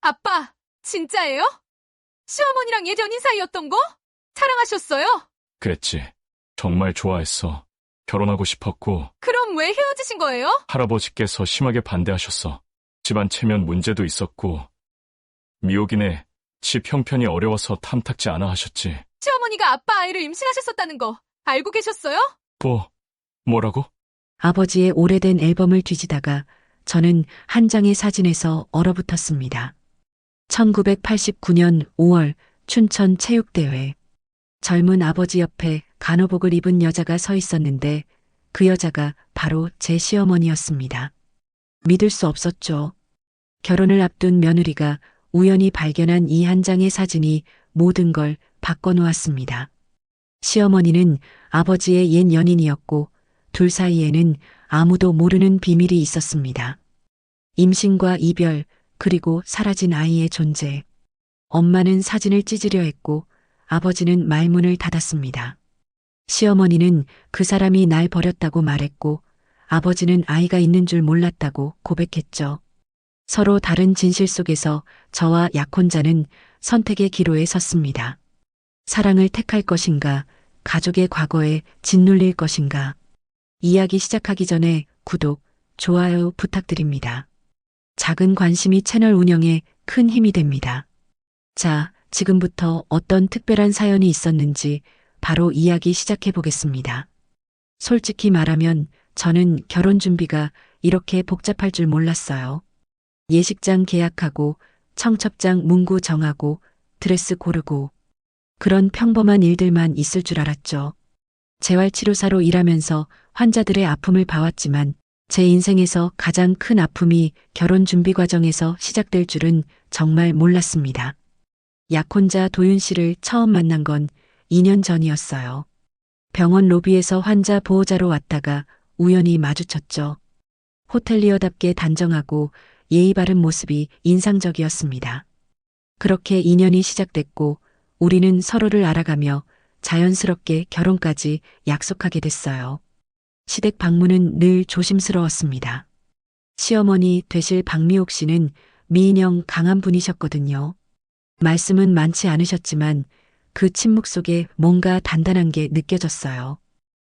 아빠, 진짜예요? 시어머니랑 예전 인 사이였던 거? 사랑하셨어요? 그랬지. 정말 좋아했어. 결혼하고 싶었고 그럼 왜 헤어지신 거예요? 할아버지께서 심하게 반대하셨어. 집안 체면 문제도 있었고 미옥이네 집 형편이 어려워서 탐탁지 않아 하셨지. 시어머니가 아빠 아이를 임신하셨었다는 거 알고 계셨어요? 뭐라고? 아버지의 오래된 앨범을 뒤지다가 저는 한 장의 사진에서 얼어붙었습니다. 1989년 5월 춘천 체육대회. 젊은 아버지 옆에 간호복을 입은 여자가 서 있었는데 그 여자가 바로 제 시어머니였습니다. 믿을 수 없었죠. 결혼을 앞둔 며느리가 우연히 발견한 이 한 장의 사진이 모든 걸 바꿔놓았습니다. 시어머니는 아버지의 옛 연인이었고 둘 사이에는 아무도 모르는 비밀이 있었습니다. 임신과 이별, 그리고 사라진 아이의 존재. 엄마는 사진을 찢으려 했고 아버지는 말문을 닫았습니다. 시어머니는 그 사람이 날 버렸다고 말했고 아버지는 아이가 있는 줄 몰랐다고 고백했죠. 서로 다른 진실 속에서 저와 약혼자는 선택의 기로에 섰습니다. 사랑을 택할 것인가, 가족의 과거에 짓눌릴 것인가. 이야기 시작하기 전에 구독, 좋아요 부탁드립니다. 작은 관심이 채널 운영에 큰 힘이 됩니다. 자, 지금부터 어떤 특별한 사연이 있었는지 바로 이야기 시작해 보겠습니다. 솔직히 말하면 저는 결혼 준비가 이렇게 복잡할 줄 몰랐어요. 예식장 계약하고 청첩장 문구 정하고 드레스 고르고 그런 평범한 일들만 있을 줄 알았죠. 재활치료사로 일하면서 환자들의 아픔을 봐왔지만 제 인생에서 가장 큰 아픔이 결혼 준비 과정에서 시작될 줄은 정말 몰랐습니다. 약혼자 도윤 씨를 처음 만난 건 2년 전이었어요. 병원 로비에서 환자 보호자로 왔다가 우연히 마주쳤죠. 호텔리어답게 단정하고 예의 바른 모습이 인상적이었습니다. 그렇게 인연이 시작됐고 우리는 서로를 알아가며 자연스럽게 결혼까지 약속하게 됐어요. 시댁 방문은 늘 조심스러웠습니다. 시어머니 되실 박미옥 씨는 미인형 강한 분이셨거든요. 말씀은 많지 않으셨지만 그 침묵 속에 뭔가 단단한 게 느껴졌어요.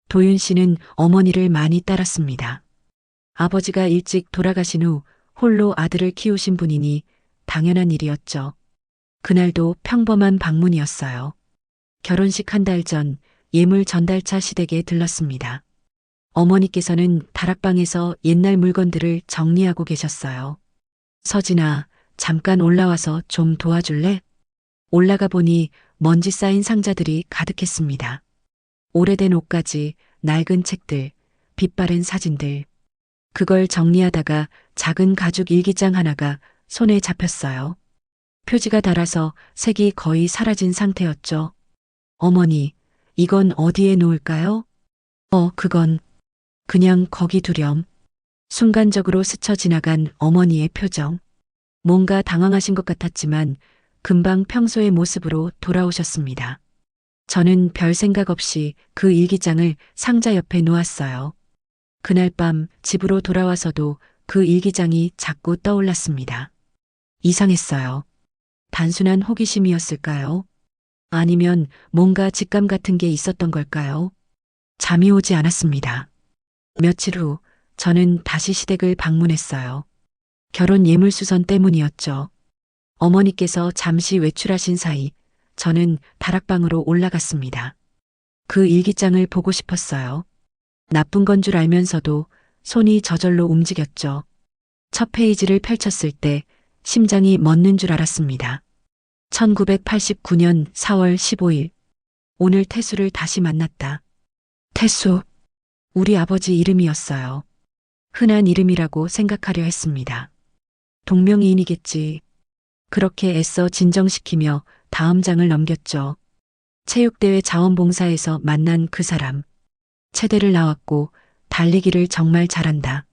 도윤 씨는 어머니를 많이 따랐습니다. 아버지가 일찍 돌아가신 후 홀로 아들을 키우신 분이니 당연한 일이었죠. 그날도 평범한 방문이었어요. 결혼식 한 달 전 예물 전달차 시댁에 들렀습니다. 어머니께서는 다락방에서 옛날 물건들을 정리하고 계셨어요. 서진아, 잠깐 올라와서 좀 도와줄래? 올라가 보니 먼지 쌓인 상자들이 가득했습니다. 오래된 옷가지, 낡은 책들, 빛바랜 사진들. 그걸 정리하다가 작은 가죽 일기장 하나가 손에 잡혔어요. 표지가 닳아서 색이 거의 사라진 상태였죠. 어머니, 이건 어디에 놓을까요? 그건 그냥 거기 두렴. 순간적으로 스쳐 지나간 어머니의 표정. 뭔가 당황하신 것 같았지만 금방 평소의 모습으로 돌아오셨습니다. 저는 별 생각 없이 그 일기장을 상자 옆에 놓았어요. 그날 밤 집으로 돌아와서도 그 일기장이 자꾸 떠올랐습니다. 이상했어요. 단순한 호기심이었을까요? 아니면 뭔가 직감 같은 게 있었던 걸까요? 잠이 오지 않았습니다. 며칠 후 저는 다시 시댁을 방문했어요. 결혼 예물수선 때문이었죠. 어머니께서 잠시 외출하신 사이 저는 다락방으로 올라갔습니다. 그 일기장을 보고 싶었어요. 나쁜 건 줄 알면서도 손이 저절로 움직였죠. 첫 페이지를 펼쳤을 때 심장이 멎는 줄 알았습니다. 1989년 4월 15일. 오늘 태수를 다시 만났다. 태수. 우리 아버지 이름이었어요. 흔한 이름이라고 생각하려 했습니다. 동명이인이겠지. 그렇게 애써 진정시키며 다음 장을 넘겼죠. 체육대회 자원봉사에서 만난 그 사람. 체대를 나왔고 달리기를 정말 잘한다.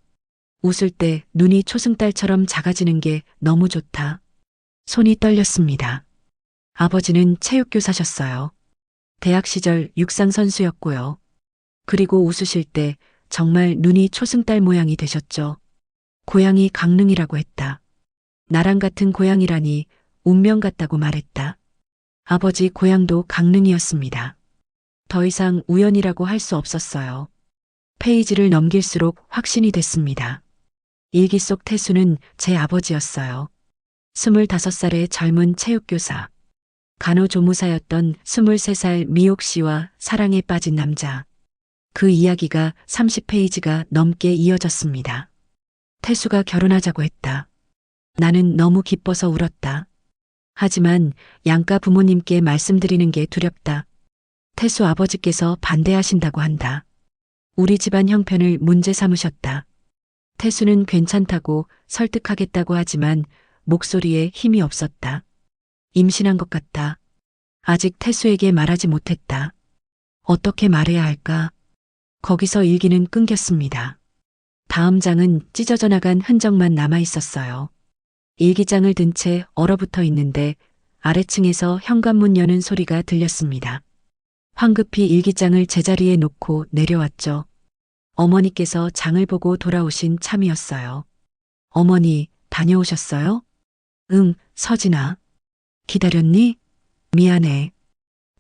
웃을 때 눈이 초승달처럼 작아지는 게 너무 좋다. 손이 떨렸습니다. 아버지는 체육교사셨어요. 대학 시절 육상 선수였고요. 그리고 웃으실 때 정말 눈이 초승달 모양이 되셨죠. 고향이 강릉이라고 했다. 나랑 같은 고향이라니 운명 같다고 말했다. 아버지 고향도 강릉이었습니다. 더 이상 우연이라고 할 수 없었어요. 페이지를 넘길수록 확신이 됐습니다. 일기 속 태수는 제 아버지였어요. 25살의 젊은 체육교사. 간호조무사였던 23살 미옥 씨와 사랑에 빠진 남자. 그 이야기가 30페이지가 넘게 이어졌습니다. 태수가 결혼하자고 했다. 나는 너무 기뻐서 울었다. 하지만 양가 부모님께 말씀드리는 게 두렵다. 태수 아버지께서 반대하신다고 한다. 우리 집안 형편을 문제 삼으셨다. 태수는 괜찮다고 설득하겠다고 하지만 목소리에 힘이 없었다. 임신한 것 같다. 아직 태수에게 말하지 못했다. 어떻게 말해야 할까? 거기서 일기는 끊겼습니다. 다음 장은 찢어져 나간 흔적만 남아 있었어요. 일기장을 든 채 얼어붙어 있는데 아래층에서 현관문 여는 소리가 들렸습니다. 황급히 일기장을 제자리에 놓고 내려왔죠. 어머니께서 장을 보고 돌아오신 참이었어요. 어머니, 다녀오셨어요? 응, 서진아. 기다렸니? 미안해.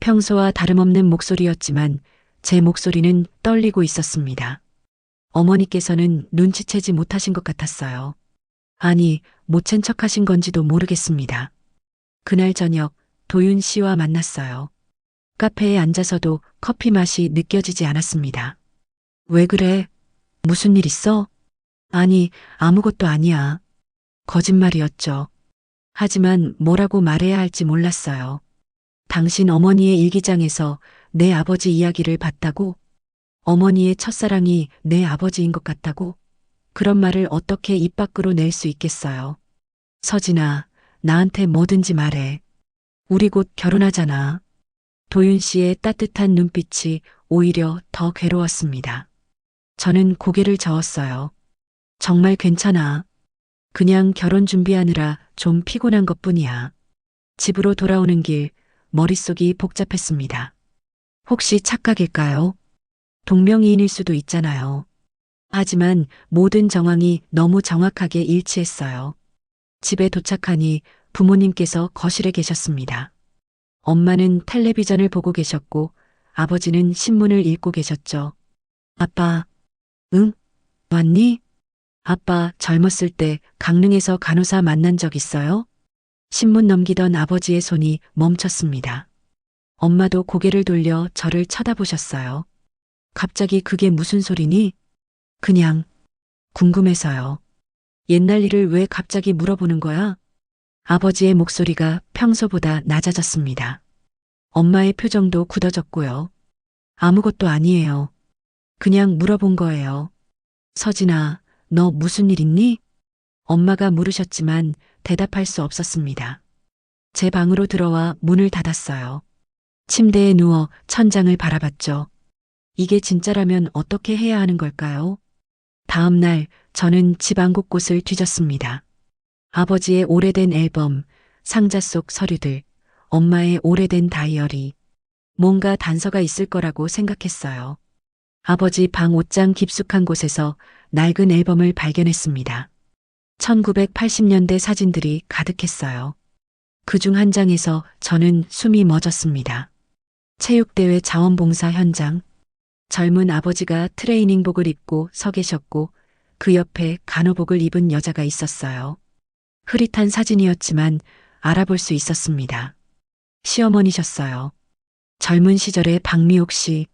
평소와 다름없는 목소리였지만 제 목소리는 떨리고 있었습니다. 어머니께서는 눈치채지 못하신 것 같았어요. 아니, 못 챈 척 하신 건지도 모르겠습니다. 그날 저녁 도윤 씨와 만났어요. 카페에 앉아서도 커피 맛이 느껴지지 않았습니다. 왜 그래? 무슨 일 있어? 아니, 아무것도 아니야. 거짓말이었죠. 하지만 뭐라고 말해야 할지 몰랐어요. 당신 어머니의 일기장에서 내 아버지 이야기를 봤다고? 어머니의 첫사랑이 내 아버지인 것 같다고? 그런 말을 어떻게 입 밖으로 낼 수 있겠어요. 서진아, 나한테 뭐든지 말해. 우리 곧 결혼하잖아. 도윤 씨의 따뜻한 눈빛이 오히려 더 괴로웠습니다. 저는 고개를 저었어요. 정말 괜찮아. 그냥 결혼 준비하느라 좀 피곤한 것뿐이야. 집으로 돌아오는 길 머릿속이 복잡했습니다. 혹시 착각일까요? 동명이인일 수도 있잖아요. 하지만 모든 정황이 너무 정확하게 일치했어요. 집에 도착하니 부모님께서 거실에 계셨습니다. 엄마는 텔레비전을 보고 계셨고 아버지는 신문을 읽고 계셨죠. 아빠, 응? 왔니? 아빠 젊었을 때 강릉에서 간호사 만난 적 있어요? 신문 넘기던 아버지의 손이 멈췄습니다. 엄마도 고개를 돌려 저를 쳐다보셨어요. 갑자기 그게 무슨 소리니? 그냥 궁금해서요. 옛날 일을 왜 갑자기 물어보는 거야? 아버지의 목소리가 평소보다 낮아졌습니다. 엄마의 표정도 굳어졌고요. 아무것도 아니에요. 그냥 물어본 거예요. 서진아, 너 무슨 일 있니? 엄마가 물으셨지만 대답할 수 없었습니다. 제 방으로 들어와 문을 닫았어요. 침대에 누워 천장을 바라봤죠. 이게 진짜라면 어떻게 해야 하는 걸까요? 다음 날 저는 집안 곳곳을 뒤졌습니다. 아버지의 오래된 앨범, 상자 속 서류들, 엄마의 오래된 다이어리. 뭔가 단서가 있을 거라고 생각했어요. 아버지 방 옷장 깊숙한 곳에서 낡은 앨범을 발견했습니다. 1980년대 사진들이 가득했어요. 그중 한 장에서 저는 숨이 멎었습니다. 체육대회 자원봉사 현장. 젊은 아버지가 트레이닝복을 입고 서 계셨고 그 옆에 간호복을 입은 여자가 있었어요. 흐릿한 사진이었지만 알아볼 수 있었습니다. 시어머니셨어요. 젊은 시절의 박미옥 씨.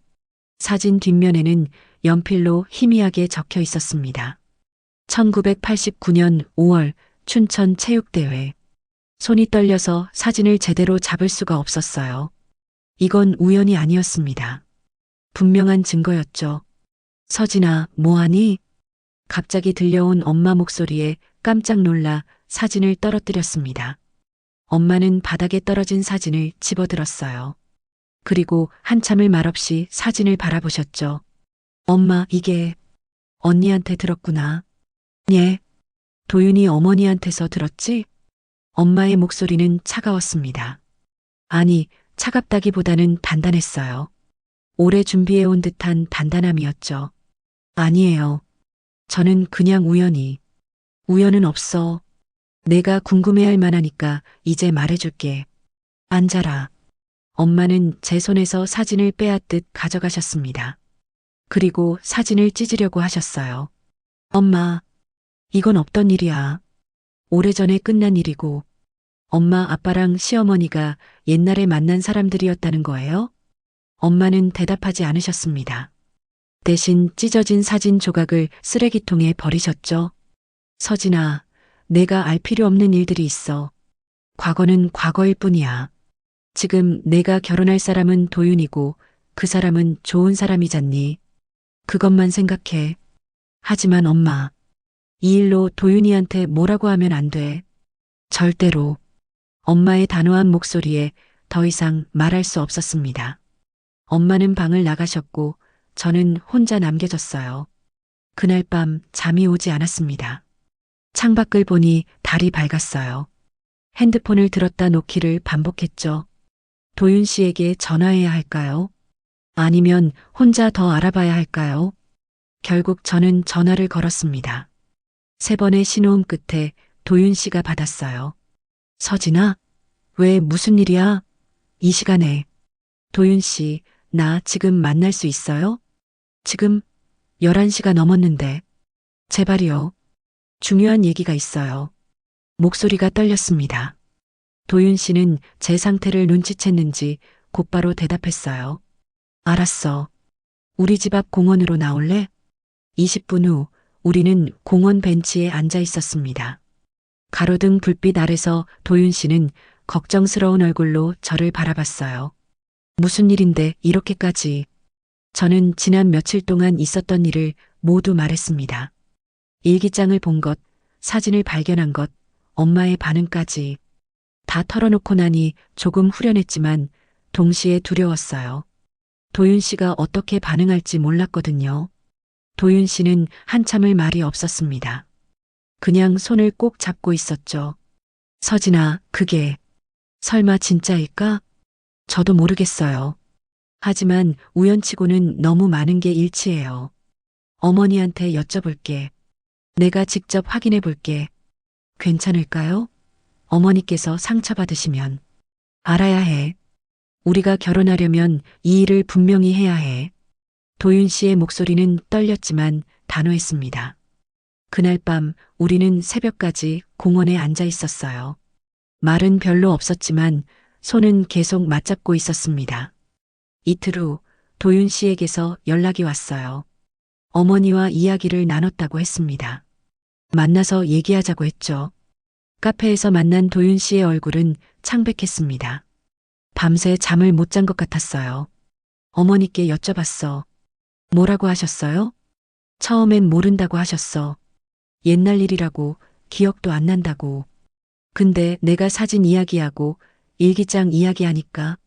사진 뒷면에는 연필로 희미하게 적혀 있었습니다. 1989년 5월 춘천 체육대회. 손이 떨려서 사진을 제대로 잡을 수가 없었어요. 이건 우연이 아니었습니다. 분명한 증거였죠. 서진아, 뭐하니? 갑자기 들려온 엄마 목소리에 깜짝 놀라 사진을 떨어뜨렸습니다. 엄마는 바닥에 떨어진 사진을 집어들었어요. 그리고 한참을 말없이 사진을 바라보셨죠. 엄마, 이게 언니한테 들었구나. 예. 도윤이 어머니한테서 들었지? 엄마의 목소리는 차가웠습니다. 아니, 차갑다기보다는 단단했어요. 오래 준비해온 듯한 단단함이었죠. 아니에요. 저는 그냥 우연히. 우연은 없어. 내가 궁금해할 만하니까 이제 말해줄게. 앉아라. 엄마는 제 손에서 사진을 빼앗듯 가져가셨습니다. 그리고 사진을 찢으려고 하셨어요. 엄마, 이건 없던 일이야. 오래전에 끝난 일이고, 엄마, 아빠랑 시어머니가 옛날에 만난 사람들이었다는 거예요? 엄마는 대답하지 않으셨습니다. 대신 찢어진 사진 조각을 쓰레기통에 버리셨죠. 서진아, 내가 알 필요 없는 일들이 있어. 과거는 과거일 뿐이야. 지금 내가 결혼할 사람은 도윤이고 그 사람은 좋은 사람이잖니. 그것만 생각해. 하지만 엄마, 이 일로 도윤이한테 뭐라고 하면 안 돼. 절대로. 엄마의 단호한 목소리에 더 이상 말할 수 없었습니다. 엄마는 방을 나가셨고 저는 혼자 남겨졌어요. 그날 밤 잠이 오지 않았습니다. 창밖을 보니 달이 밝았어요. 핸드폰을 들었다 놓기를 반복했죠. 도윤 씨에게 전화해야 할까요? 아니면 혼자 더 알아봐야 할까요? 결국 저는 전화를 걸었습니다. 3번의 신호음 끝에 도윤 씨가 받았어요. 서진아, 왜 무슨 일이야? 이 시간에. 도윤 씨, 나 지금 만날 수 있어요? 지금 11시가 넘었는데. 제발이요. 중요한 얘기가 있어요. 목소리가 떨렸습니다. 도윤 씨는 제 상태를 눈치챘는지 곧바로 대답했어요. 알았어. 우리 집 앞 공원으로 나올래? 20분 후 우리는 공원 벤치에 앉아 있었습니다. 가로등 불빛 아래서 도윤 씨는 걱정스러운 얼굴로 저를 바라봤어요. 무슨 일인데 이렇게까지. 저는 지난 며칠 동안 있었던 일을 모두 말했습니다. 일기장을 본 것, 사진을 발견한 것, 엄마의 반응까지. 다 털어놓고 나니 조금 후련했지만 동시에 두려웠어요. 도윤 씨가 어떻게 반응할지 몰랐거든요. 도윤 씨는 한참을 말이 없었습니다. 그냥 손을 꼭 잡고 있었죠. 서진아, 그게 설마 진짜일까? 저도 모르겠어요. 하지만 우연치고는 너무 많은 게 일치해요. 어머니한테 여쭤볼게. 내가 직접 확인해 볼게. 괜찮을까요? 어머니께서 상처받으시면. 알아야 해. 우리가 결혼하려면 이 일을 분명히 해야 해. 도윤 씨의 목소리는 떨렸지만 단호했습니다. 그날 밤 우리는 새벽까지 공원에 앉아 있었어요. 말은 별로 없었지만 손은 계속 맞잡고 있었습니다. 이틀 후 도윤 씨에게서 연락이 왔어요. 어머니와 이야기를 나눴다고 했습니다. 만나서 얘기하자고 했죠. 카페에서 만난 도윤 씨의 얼굴은 창백했습니다. 밤새 잠을 못 잔 것 같았어요. 어머니께 여쭤봤어. 뭐라고 하셨어요? 처음엔 모른다고 하셨어. 옛날 일이라고, 기억도 안 난다고. 근데 내가 사진 이야기하고 일기장 이야기하니까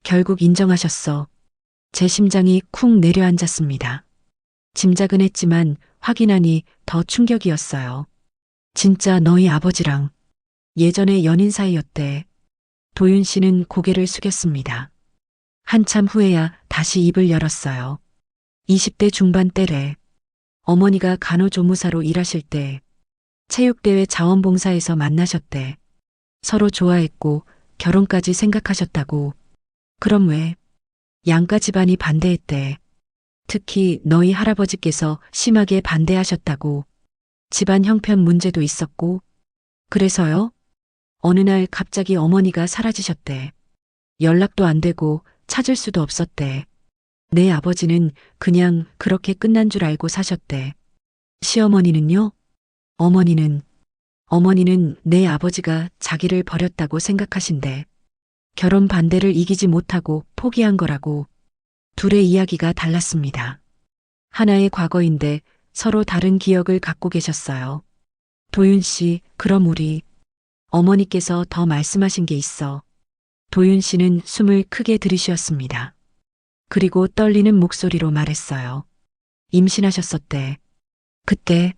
결국 인정하셨어. 제 심장이 쿵 내려앉았습니다. 짐작은 했지만 확인하니 더 충격이었어요. 진짜 너희 아버지랑 예전에 연인 사이였대. 도윤 씨는 고개를 숙였습니다. 한참 후에야 다시 입을 열었어요. 20대 중반 때래. 어머니가 간호조무사로 일하실 때 체육대회 자원봉사에서 만나셨대. 서로 좋아했고 결혼까지 생각하셨다고. 그럼 왜? 양가 집안이 반대했대. 특히 너희 할아버지께서 심하게 반대하셨다고. 집안 형편 문제도 있었고. 그래서요? 어느 날 갑자기 어머니가 사라지셨대. 연락도 안 되고 찾을 수도 없었대. 내 아버지는 그냥 그렇게 끝난 줄 알고 사셨대. 시어머니는요? 어머니는 내 아버지가 자기를 버렸다고 생각하신대. 결혼 반대를 이기지 못하고 포기한 거라고. 둘의 이야기가 달랐습니다. 하나의 과거인데 서로 다른 기억을 갖고 계셨어요. 도윤 씨, 그럼 우리 어머니께서 더 말씀하신 게 있어. 도윤 씨는 숨을 크게 들이쉬었습니다. 그리고 떨리는 목소리로 말했어요. 임신하셨었대. 그때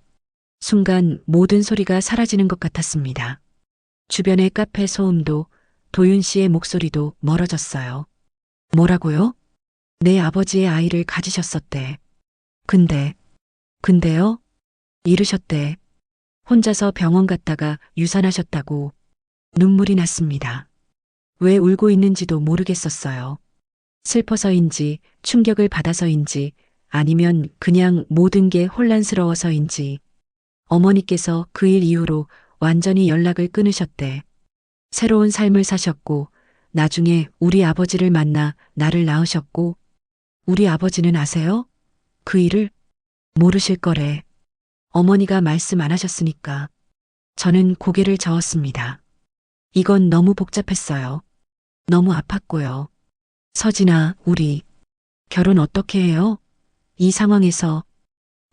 순간 모든 소리가 사라지는 것 같았습니다. 주변의 카페 소음도 도윤 씨의 목소리도 멀어졌어요. 뭐라고요? 내 아버지의 아이를 가지셨었대. 근데요? 이르셨대. 혼자서 병원 갔다가 유산하셨다고 눈물이 났습니다. 왜 울고 있는지도 모르겠었어요. 슬퍼서인지 충격을 받아서인지 아니면 그냥 모든 게 혼란스러워서인지 어머니께서 그 일 이후로 완전히 연락을 끊으셨대. 새로운 삶을 사셨고 나중에 우리 아버지를 만나 나를 낳으셨고 우리 아버지는 아세요? 그 일을 모르실 거래. 어머니가 말씀 안 하셨으니까 저는 고개를 저었습니다. 이건 너무 복잡했어요. 너무 아팠고요. 서진아, 우리 결혼 어떻게 해요? 이 상황에서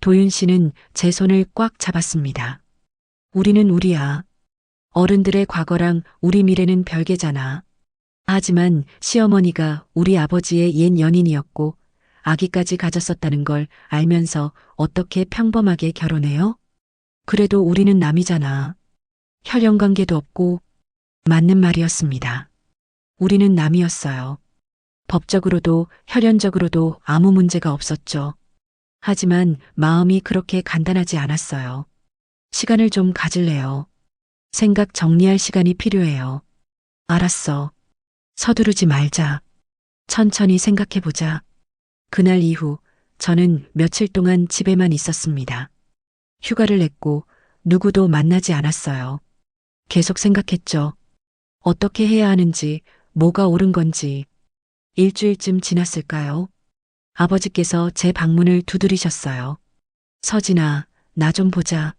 도윤 씨는 제 손을 꽉 잡았습니다. 우리는 우리야. 어른들의 과거랑 우리 미래는 별개잖아. 하지만 시어머니가 우리 아버지의 옛 연인이었고 아기까지 가졌었다는 걸 알면서 어떻게 평범하게 결혼해요? 그래도 우리는 남이잖아. 혈연 관계도 없고 맞는 말이었습니다. 우리는 남이었어요. 법적으로도 혈연적으로도 아무 문제가 없었죠. 하지만 마음이 그렇게 간단하지 않았어요. 시간을 좀 가질래요. 생각 정리할 시간이 필요해요. 알았어. 서두르지 말자. 천천히 생각해보자. 그날 이후 저는 며칠 동안 집에만 있었습니다. 휴가를 냈고 누구도 만나지 않았어요. 계속 생각했죠. 어떻게 해야 하는지, 뭐가 옳은 건지. 일주일쯤 지났을까요? 아버지께서 제 방문을 두드리셨어요. 서진아, 나 좀 보자.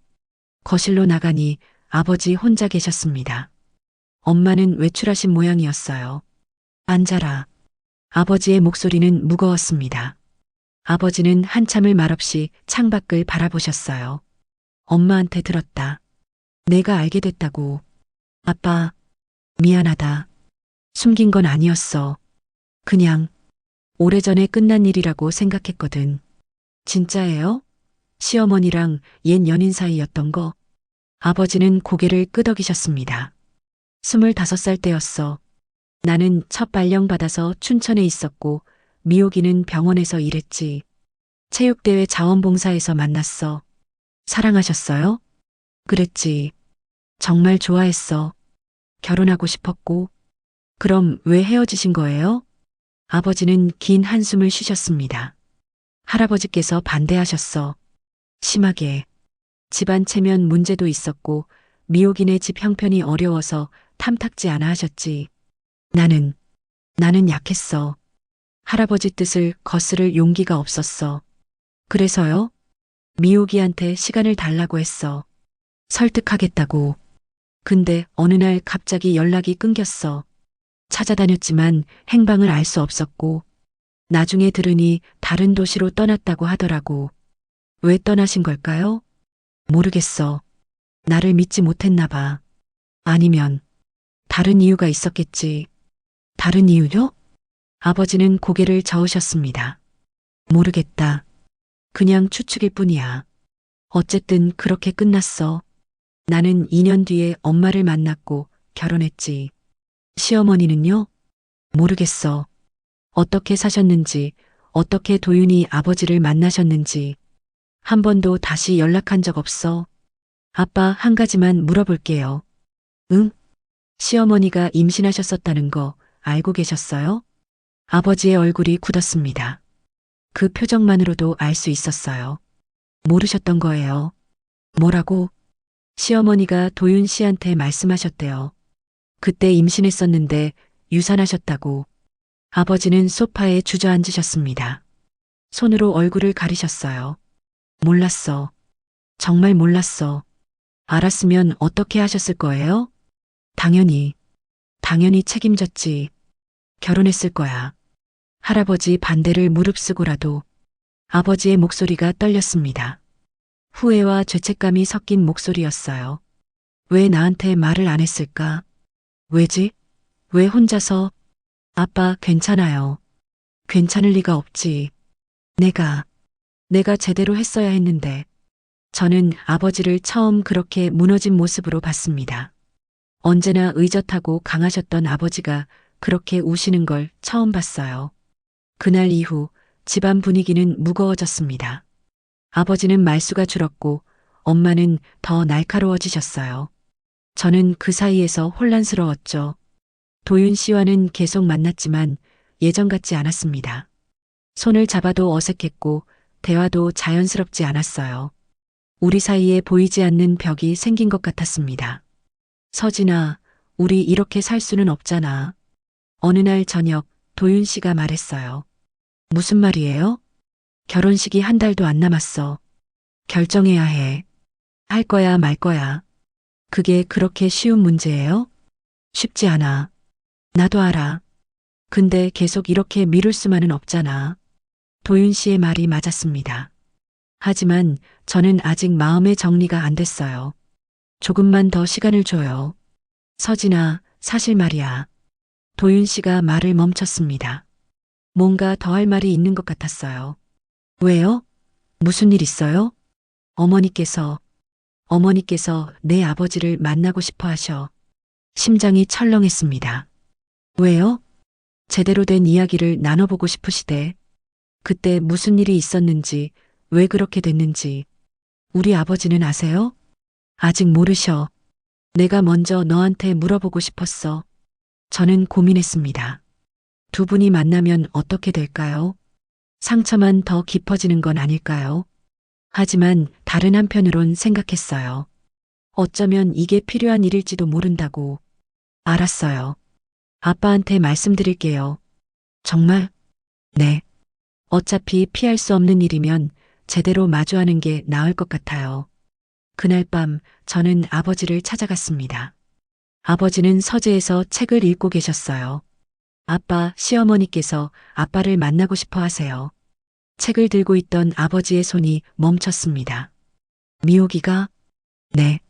거실로 나가니 아버지 혼자 계셨습니다. 엄마는 외출하신 모양이었어요. 앉아라. 아버지의 목소리는 무거웠습니다. 아버지는 한참을 말없이 창밖을 바라보셨어요. 엄마한테 들었다. 내가 알게 됐다고. 아빠, 미안하다. 숨긴 건 아니었어. 그냥 오래전에 끝난 일이라고 생각했거든. 진짜예요? 시어머니랑 옛 연인 사이였던 거? 아버지는 고개를 끄덕이셨습니다. 25살 때였어. 나는 첫 발령 받아서 춘천에 있었고 미옥이는 병원에서 일했지. 체육대회 자원봉사에서 만났어. 사랑하셨어요? 그랬지. 정말 좋아했어. 결혼하고 싶었고. 그럼 왜 헤어지신 거예요? 아버지는 긴 한숨을 쉬셨습니다. 할아버지께서 반대하셨어. 심하게. 집안 체면 문제도 있었고 미옥이네 집 형편이 어려워서 탐탁지 않아 하셨지. 나는 약했어. 할아버지 뜻을 거스를 용기가 없었어. 그래서요? 미옥이한테 시간을 달라고 했어. 설득하겠다고. 근데 어느 날 갑자기 연락이 끊겼어. 찾아다녔지만 행방을 알 수 없었고 나중에 들으니 다른 도시로 떠났다고 하더라고. 왜 떠나신 걸까요? 모르겠어. 나를 믿지 못했나 봐. 아니면 다른 이유가 있었겠지. 다른 이유요? 아버지는 고개를 저으셨습니다. 모르겠다. 그냥 추측일 뿐이야. 어쨌든 그렇게 끝났어. 나는 2년 뒤에 엄마를 만났고 결혼했지. 시어머니는요? 모르겠어. 어떻게 사셨는지, 어떻게 도윤이 아버지를 만나셨는지. 한 번도 다시 연락한 적 없어. 아빠, 한 가지만 물어볼게요. 응? 시어머니가 임신하셨었다는 거 알고 계셨어요? 아버지의 얼굴이 굳었습니다. 그 표정만으로도 알 수 있었어요. 모르셨던 거예요. 뭐라고? 시어머니가 도윤 씨한테 말씀하셨대요. 그때 임신했었는데 유산하셨다고. 아버지는 소파에 주저앉으셨습니다. 손으로 얼굴을 가리셨어요. 몰랐어. 정말 몰랐어. 알았으면 어떻게 하셨을 거예요? 당연히 책임졌지. 결혼했을 거야. 할아버지 반대를 무릅쓰고라도. 아버지의 목소리가 떨렸습니다. 후회와 죄책감이 섞인 목소리였어요. 왜 나한테 말을 안 했을까? 왜지? 왜 혼자서? 아빠, 괜찮아요. 괜찮을 리가 없지. 내가 제대로 했어야 했는데. 저는 아버지를 처음 그렇게 무너진 모습으로 봤습니다. 언제나 의젓하고 강하셨던 아버지가 그렇게 우시는 걸 처음 봤어요. 그날 이후 집안 분위기는 무거워졌습니다. 아버지는 말수가 줄었고 엄마는 더 날카로워지셨어요. 저는 그 사이에서 혼란스러웠죠. 도윤 씨와는 계속 만났지만 예전 같지 않았습니다. 손을 잡아도 어색했고 대화도 자연스럽지 않았어요. 우리 사이에 보이지 않는 벽이 생긴 것 같았습니다. 서진아, 우리 이렇게 살 수는 없잖아. 어느 날 저녁 도윤 씨가 말했어요. 무슨 말이에요? 결혼식이 한 달도 안 남았어. 결정해야 해. 할 거야 말 거야. 그게 그렇게 쉬운 문제예요? 쉽지 않아. 나도 알아. 근데 계속 이렇게 미룰 수만은 없잖아. 도윤 씨의 말이 맞았습니다. 하지만 저는 아직 마음의 정리가 안 됐어요. 조금만 더 시간을 줘요. 서진아, 사실 말이야. 도윤 씨가 말을 멈췄습니다. 뭔가 더 할 말이 있는 것 같았어요. 왜요? 무슨 일 있어요? 어머니께서 내 아버지를 만나고 싶어 하셔. 심장이 철렁했습니다. 왜요? 제대로 된 이야기를 나눠보고 싶으시대. 그때 무슨 일이 있었는지, 왜 그렇게 됐는지. 우리 아버지는 아세요? 아직 모르셔. 내가 먼저 너한테 물어보고 싶었어. 저는 고민했습니다. 두 분이 만나면 어떻게 될까요? 상처만 더 깊어지는 건 아닐까요? 하지만 다른 한편으론 생각했어요. 어쩌면 이게 필요한 일일지도 모른다고. 알았어요. 아빠한테 말씀드릴게요. 정말? 네. 어차피 피할 수 없는 일이면 제대로 마주하는 게 나을 것 같아요. 그날 밤 저는 아버지를 찾아갔습니다. 아버지는 서재에서 책을 읽고 계셨어요. 아빠, 시어머니께서 아빠를 만나고 싶어 하세요. 책을 들고 있던 아버지의 손이 멈췄습니다. 미호기가? 네.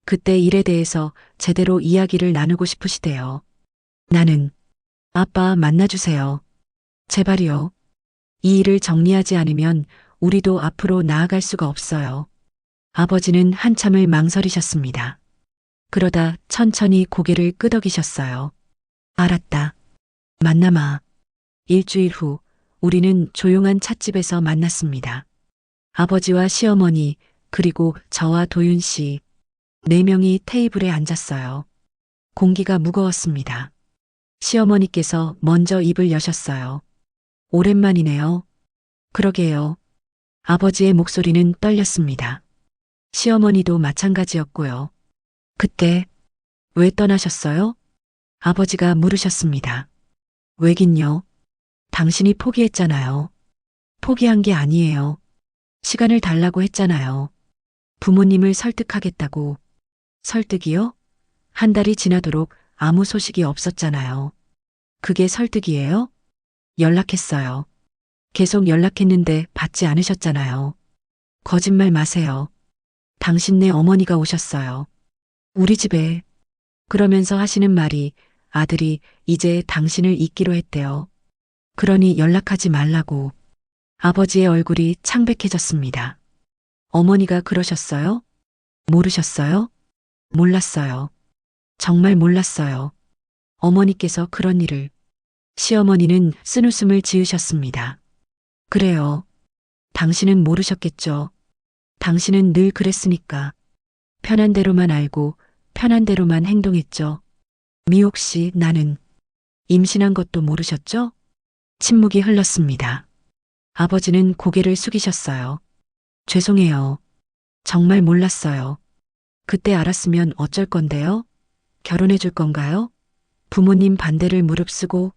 그때 일에 대해서 제대로 이야기를 나누고 싶으시대요. 나는 아빠 만나주세요. 제발요. 이 일을 정리하지 않으면 우리도 앞으로 나아갈 수가 없어요. 아버지는 한참을 망설이셨습니다. 그러다 천천히 고개를 끄덕이셨어요. 알았다. 만남아. 일주일 후 우리는 조용한 찻집에서 만났습니다. 아버지와 시어머니 그리고 저와 도윤 씨 4명이 테이블에 앉았어요. 공기가 무거웠습니다. 시어머니께서 먼저 입을 여셨어요. 오랜만이네요. 그러게요. 아버지의 목소리는 떨렸습니다. 시어머니도 마찬가지였고요. 그때 왜 떠나셨어요? 아버지가 물으셨습니다. 왜긴요? 당신이 포기했잖아요. 포기한 게 아니에요. 시간을 달라고 했잖아요. 부모님을 설득하겠다고. 설득이요? 한 달이 지나도록 아무 소식이 없었잖아요. 그게 설득이에요? 연락했어요. 계속 연락했는데 받지 않으셨잖아요. 거짓말 마세요. 당신네 어머니가 오셨어요. 우리 집에. 그러면서 하시는 말이 아들이 이제 당신을 잊기로 했대요. 그러니 연락하지 말라고. 아버지의 얼굴이 창백해졌습니다. 어머니가 그러셨어요? 모르셨어요? 몰랐어요. 정말 몰랐어요. 어머니께서 그런 일을. 시어머니는 쓴웃음을 지으셨습니다. 그래요. 당신은 모르셨겠죠. 당신은 늘 그랬으니까. 편한 대로만 알고 편한 대로만 행동했죠. 미옥 씨, 나는 임신한 것도 모르셨죠? 침묵이 흘렀습니다. 아버지는 고개를 숙이셨어요. 죄송해요. 정말 몰랐어요. 그때 알았으면 어쩔 건데요? 결혼해 줄 건가요? 부모님 반대를 무릅쓰고?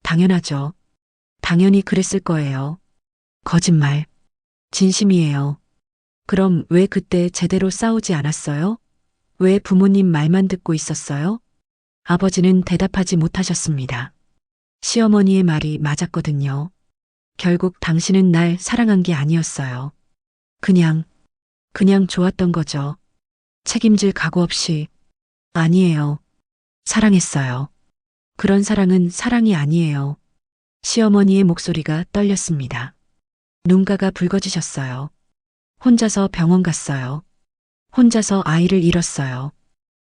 당연하죠. 당연히 그랬을 거예요. 거짓말. 진심이에요. 그럼 왜 그때 제대로 싸우지 않았어요? 왜 부모님 말만 듣고 있었어요? 아버지는 대답하지 못하셨습니다. 시어머니의 말이 맞았거든요. 결국 당신은 날 사랑한 게 아니었어요. 그냥 좋았던 거죠. 책임질 각오 없이. 아니에요. 사랑했어요. 그런 사랑은 사랑이 아니에요. 시어머니의 목소리가 떨렸습니다. 눈가가 붉어지셨어요. 혼자서 병원 갔어요. 혼자서 아이를 잃었어요.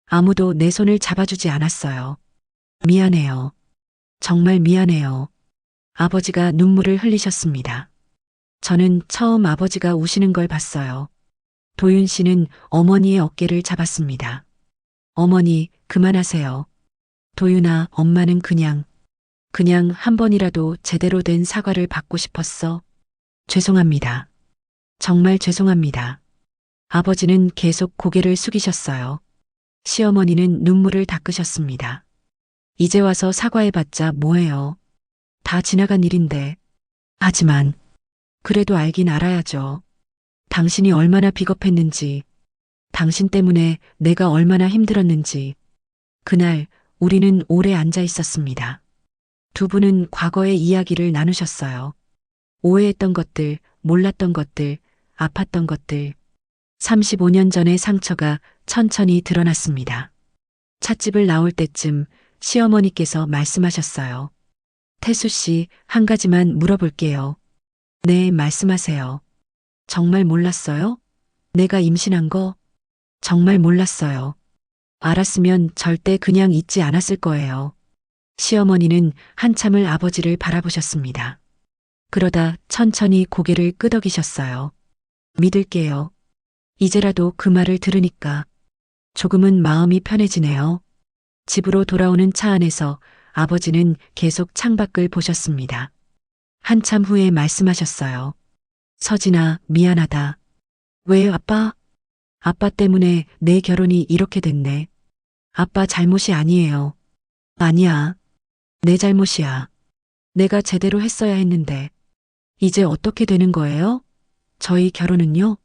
아무도 내 손을 잡아주지 않았어요. 미안해요. 정말 미안해요. 아버지가 눈물을 흘리셨습니다. 저는 처음 아버지가 우시는 걸 봤어요. 도윤 씨는 어머니의 어깨를 잡았습니다. 어머니, 그만하세요. 도윤아, 엄마는 그냥 한 번이라도 제대로 된 사과를 받고 싶었어. 죄송합니다. 정말 죄송합니다. 아버지는 계속 고개를 숙이셨어요. 시어머니는 눈물을 닦으셨습니다. 이제 와서 사과해봤자 뭐해요. 다 지나간 일인데. 하지만 그래도 알긴 알아야죠. 당신이 얼마나 비겁했는지, 당신 때문에 내가 얼마나 힘들었는지. 그날 우리는 오래 앉아 있었습니다. 두 분은 과거의 이야기를 나누셨어요. 오해했던 것들, 몰랐던 것들, 아팠던 것들. 35년 전의 상처가 천천히 드러났습니다. 찻집을 나올 때쯤 시어머니께서 말씀하셨어요. 태수 씨, 한 가지만 물어볼게요. 네, 말씀하세요. 정말 몰랐어요? 내가 임신한 거? 정말 몰랐어요. 알았으면 절대 그냥 잊지 않았을 거예요. 시어머니는 한참을 아버지를 바라보셨습니다. 그러다 천천히 고개를 끄덕이셨어요. 믿을게요. 이제라도 그 말을 들으니까 조금은 마음이 편해지네요. 집으로 돌아오는 차 안에서 아버지는 계속 창밖을 보셨습니다. 한참 후에 말씀하셨어요. 서진아, 미안하다. 왜 아빠? 아빠 때문에 내 결혼이 이렇게 됐네. 아빠 잘못이 아니에요. 아니야. 내 잘못이야. 내가 제대로 했어야 했는데. 이제 어떻게 되는 거예요? 저희 결혼은요?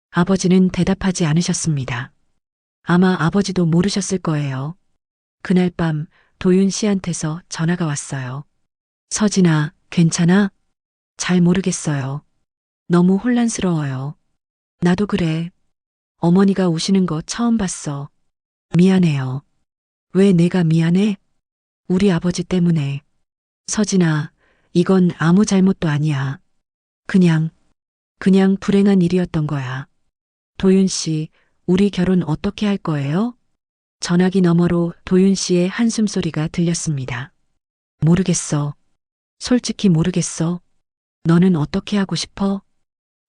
아버지는 대답하지 않으셨습니다. 아마 아버지도 모르셨을 거예요. 그날 밤 도윤 씨한테서 전화가 왔어요. 서진아, 괜찮아? 잘 모르겠어요. 너무 혼란스러워요. 나도 그래. 어머니가 우시는 거 처음 봤어. 미안해요. 왜 내가 미안해? 우리 아버지 때문에. 서진아, 이건 아무 잘못도 아니야. 그냥 불행한 일이었던 거야. 도윤 씨, 우리 결혼 어떻게 할 거예요? 전화기 너머로 도윤 씨의 한숨 소리가 들렸습니다. 모르겠어. 솔직히 모르겠어. 너는 어떻게 하고 싶어?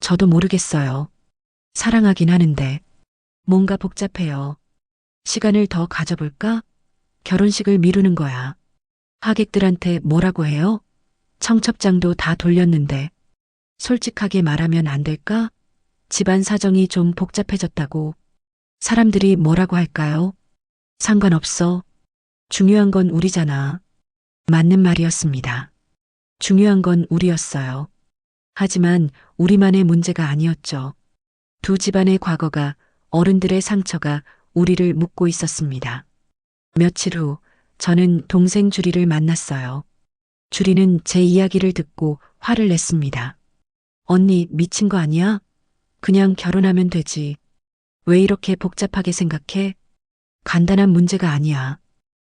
저도 모르겠어요. 사랑하긴 하는데. 뭔가 복잡해요. 시간을 더 가져볼까? 결혼식을 미루는 거야. 하객들한테 뭐라고 해요? 청첩장도 다 돌렸는데. 솔직하게 말하면 안 될까? 집안 사정이 좀 복잡해졌다고. 사람들이 뭐라고 할까요? 상관없어. 중요한 건 우리잖아. 맞는 말이었습니다. 중요한 건 우리였어요. 하지만 우리만의 문제가 아니었죠. 두 집안의 과거가, 어른들의 상처가 우리를 묶고 있었습니다. 며칠 후 저는 동생 주리를 만났어요. 주리는 제 이야기를 듣고 화를 냈습니다. 언니, 미친 거 아니야? 그냥 결혼하면 되지. 왜 이렇게 복잡하게 생각해? 간단한 문제가 아니야.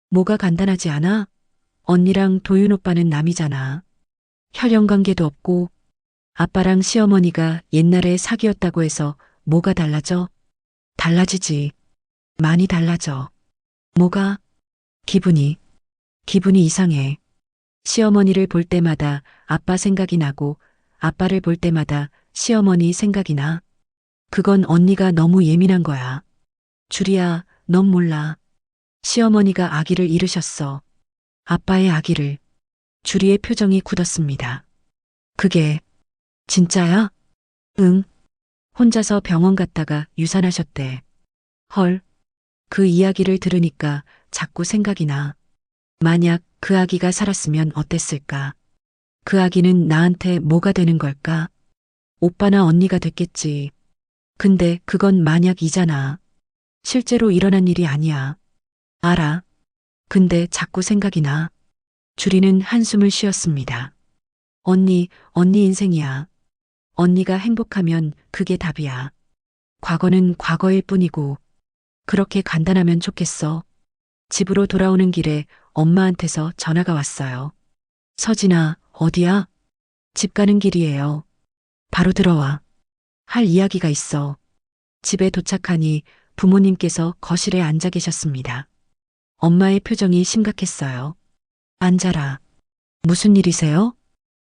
뭐가 간단하지 않아? 언니랑 도윤 오빠는 남이잖아. 혈연 관계도 없고 아빠랑 시어머니가 옛날에 사귀었다고 해서 뭐가 달라져? 달라지지. 많이 달라져. 뭐가? 기분이 이상해. 시어머니를 볼 때마다 아빠 생각이 나고 아빠를 볼 때마다 시어머니 생각이 나. 그건 언니가 너무 예민한 거야. 주리야, 넌 몰라. 시어머니가 아기를 잃으셨어. 아빠의 아기를. 주리의 표정이 굳었습니다. 그게 진짜야? 응. 혼자서 병원 갔다가 유산하셨대. 헐. 그 이야기를 들으니까 자꾸 생각이 나. 만약 그 아기가 살았으면 어땠을까? 그 아기는 나한테 뭐가 되는 걸까? 오빠나 언니가 됐겠지. 근데 그건 만약이잖아. 실제로 일어난 일이 아니야. 알아. 근데 자꾸 생각이 나. 주리는 한숨을 쉬었습니다. 언니 인생이야. 언니가 행복하면 그게 답이야. 과거는 과거일 뿐이고 그렇게 간단하면 좋겠어. 집으로 돌아오는 길에 엄마한테서 전화가 왔어요. 서진아, 어디야? 집 가는 길이에요. 바로 들어와. 할 이야기가 있어. 집에 도착하니 부모님께서 거실에 앉아 계셨습니다. 엄마의 표정이 심각했어요. 앉아라. 무슨 일이세요?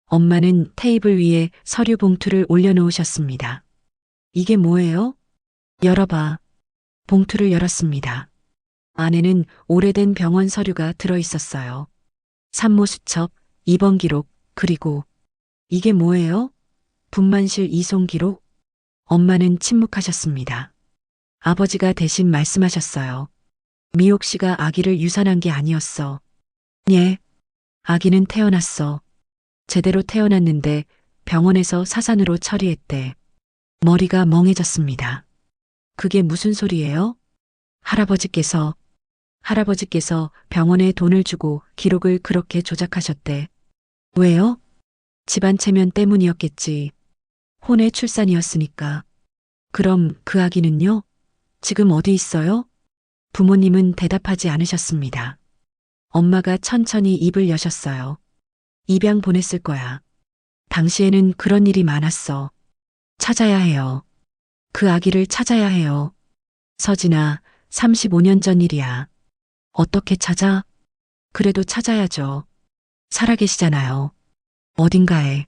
엄마는 테이블 위에 서류 봉투를 올려놓으셨습니다. 이게 뭐예요? 열어봐. 봉투를 열었습니다. 안에는 오래된 병원 서류가 들어 있었어요. 산모 수첩, 입원 기록, 그리고 이게 뭐예요? 분만실 이송 기록? 엄마는 침묵하셨습니다. 아버지가 대신 말씀하셨어요. 미옥 씨가 아기를 유산한 게 아니었어. 예. 아기는 태어났어. 제대로 태어났는데 병원에서 사산으로 처리했대. 머리가 멍해졌습니다. 그게 무슨 소리예요? 할아버지께서 병원에 돈을 주고 기록을 그렇게 조작하셨대. 왜요? 집안 체면 때문이었겠지. 혼의 출산이었으니까. 그럼 그 아기는요? 지금 어디 있어요? 부모님은 대답하지 않으셨습니다. 엄마가 천천히 입을 여셨어요. 입양 보냈을 거야. 당시에는 그런 일이 많았어. 찾아야 해요. 그 아기를 찾아야 해요. 서진아, 35년 전 일이야. 어떻게 찾아? 그래도 찾아야죠. 살아계시잖아요. 어딘가에.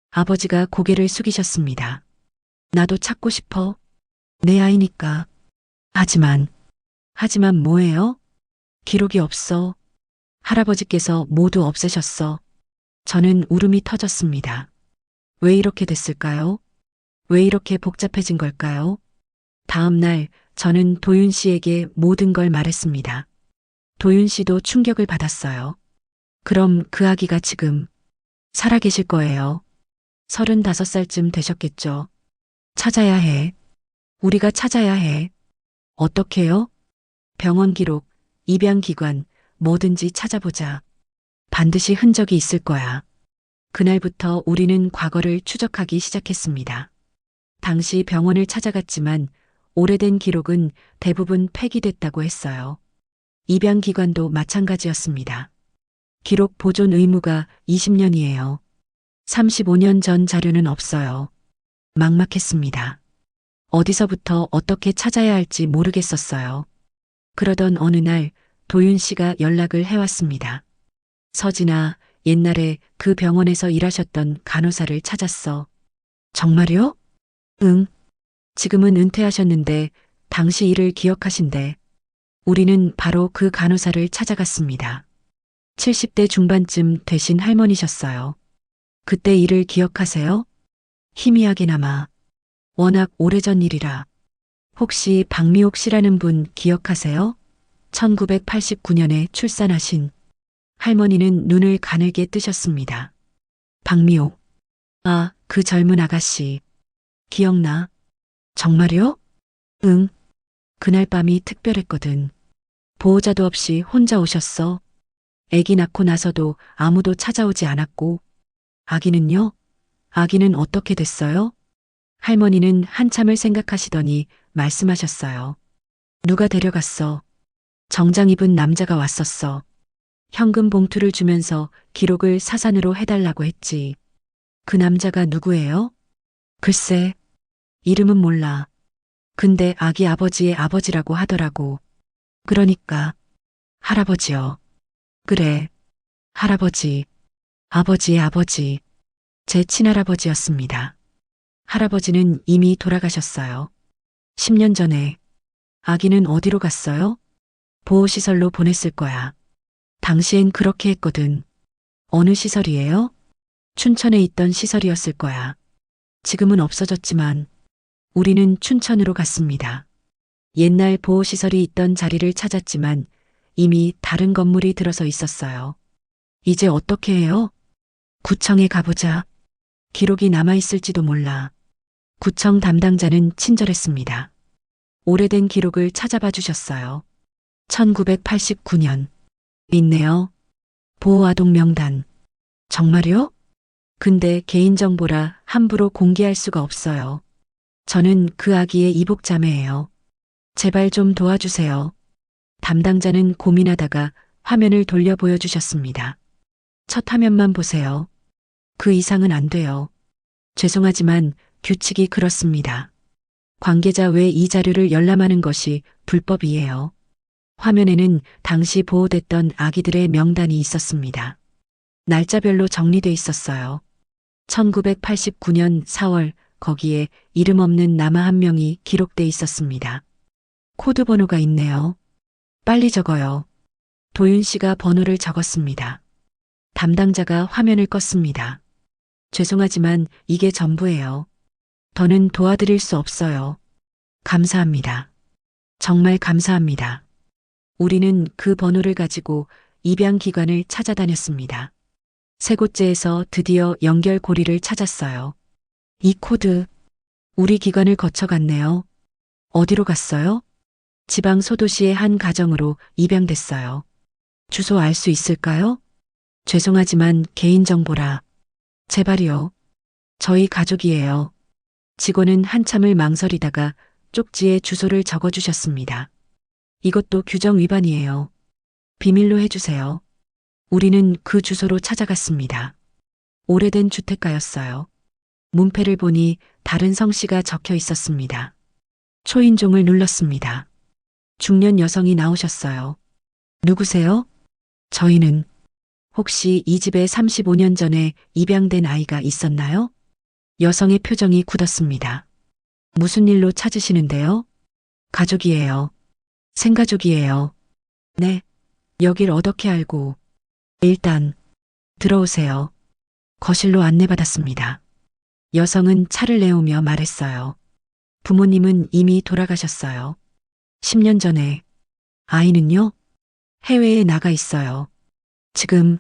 아버지가 고개를 숙이셨습니다. 나도 찾고 싶어. 내 아이니까. 하지만 뭐예요? 기록이 없어. 할아버지께서 모두 없애셨어. 저는 울음이 터졌습니다. 왜 이렇게 됐을까요? 왜 이렇게 복잡해진 걸까요? 다음 날 저는 도윤 씨에게 모든 걸 말했습니다. 도윤 씨도 충격을 받았어요. 그럼 그 아기가 지금 살아계실 거예요. 35살쯤 되셨겠죠. 찾아야 해. 우리가 찾아야 해. 어떻게요? 병원 기록, 입양 기관, 뭐든지 찾아보자. 반드시 흔적이 있을 거야. 그날부터 우리는 과거를 추적하기 시작했습니다. 당시 병원을 찾아갔지만 오래된 기록은 대부분 폐기됐다고 했어요. 입양 기관도 마찬가지였습니다. 기록 보존 의무가 20년이에요. 35년 전 자료는 없어요. 막막했습니다. 어디서부터 어떻게 찾아야 할지 모르겠었어요. 그러던 어느 날 도윤 씨가 연락을 해왔습니다. 서진아, 옛날에 그 병원에서 일하셨던 간호사를 찾았어. 정말요? 응. 지금은 은퇴하셨는데 당시 일을 기억하신대. 우리는 바로 그 간호사를 찾아갔습니다. 70대 중반쯤 되신 할머니셨어요. 그때 일을 기억하세요? 희미하게나마. 워낙 오래전 일이라. 혹시 박미옥 씨라는 분 기억하세요? 1989년에 출산하신. 할머니는 눈을 가늘게 뜨셨습니다. 박미옥. 아, 그 젊은 아가씨. 기억나? 정말요? 응. 그날 밤이 특별했거든. 보호자도 없이 혼자 오셨어. 아기 낳고 나서도 아무도 찾아오지 않았고. 아기는요? 아기는 어떻게 됐어요? 할머니는 한참을 생각하시더니 말씀하셨어요. 누가 데려갔어? 정장 입은 남자가 왔었어. 현금 봉투를 주면서 기록을 사산으로 해달라고 했지. 그 남자가 누구예요? 글쎄, 이름은 몰라. 근데 아기 아버지의 아버지라고 하더라고. 그러니까, 할아버지요. 그래, 할아버지, 아버지의 아버지, 제 친할아버지였습니다. 할아버지는 이미 돌아가셨어요. 10년 전에. 아기는 어디로 갔어요? 보호시설로 보냈을 거야. 당시엔 그렇게 했거든. 어느 시설이에요? 춘천에 있던 시설이었을 거야. 지금은 없어졌지만 우리는 춘천으로 갔습니다. 옛날 보호시설이 있던 자리를 찾았지만 이미 다른 건물이 들어서 있었어요. 이제 어떻게 해요? 구청에 가보자. 기록이 남아있을지도 몰라. 구청 담당자는 친절했습니다. 오래된 기록을 찾아봐 주셨어요. 1989년. 있네요. 보호아동 명단. 정말요? 근데 개인정보라 함부로 공개할 수가 없어요. 저는 그 아기의 이복자매예요. 제발 좀 도와주세요. 담당자는 고민하다가 화면을 돌려 보여주셨습니다. 첫 화면만 보세요. 그 이상은 안 돼요. 죄송하지만 규칙이 그렇습니다. 관계자 외 이 자료를 열람하는 것이 불법이에요. 화면에는 당시 보호됐던 아기들의 명단이 있었습니다. 날짜별로 정리돼 있었어요. 1989년 4월 거기에 이름 없는 남아 한 명이 기록돼 있었습니다. 코드 번호가 있네요. 빨리 적어요. 도윤 씨가 번호를 적었습니다. 담당자가 화면을 껐습니다. 죄송하지만 이게 전부예요. 더는 도와드릴 수 없어요. 감사합니다. 정말 감사합니다. 우리는 그 번호를 가지고 입양기관을 찾아다녔습니다. 세 곳째에서 드디어 연결고리를 찾았어요. 이 코드, 우리 기관을 거쳐갔네요. 어디로 갔어요? 지방 소도시의 한 가정으로 입양됐어요. 주소 알 수 있을까요? 죄송하지만 개인정보라. 제발이요. 저희 가족이에요. 직원은 한참을 망설이다가 쪽지에 주소를 적어주셨습니다. 이것도 규정 위반이에요. 비밀로 해주세요. 우리는 그 주소로 찾아갔습니다. 오래된 주택가였어요. 문패를 보니 다른 성씨가 적혀 있었습니다. 초인종을 눌렀습니다. 중년 여성이 나오셨어요. 누구세요? 저희는 혹시 이 집에 35년 전에 입양된 아이가 있었나요? 여성의 표정이 굳었습니다. 무슨 일로 찾으시는데요? 가족이에요. 생가족이에요. 네. 여길 어떻게 알고? 일단 들어오세요. 거실로 안내받았습니다. 여성은 차를 내오며 말했어요. 부모님은 이미 돌아가셨어요. 10년 전에. 아이는요? 해외에 나가 있어요. 지금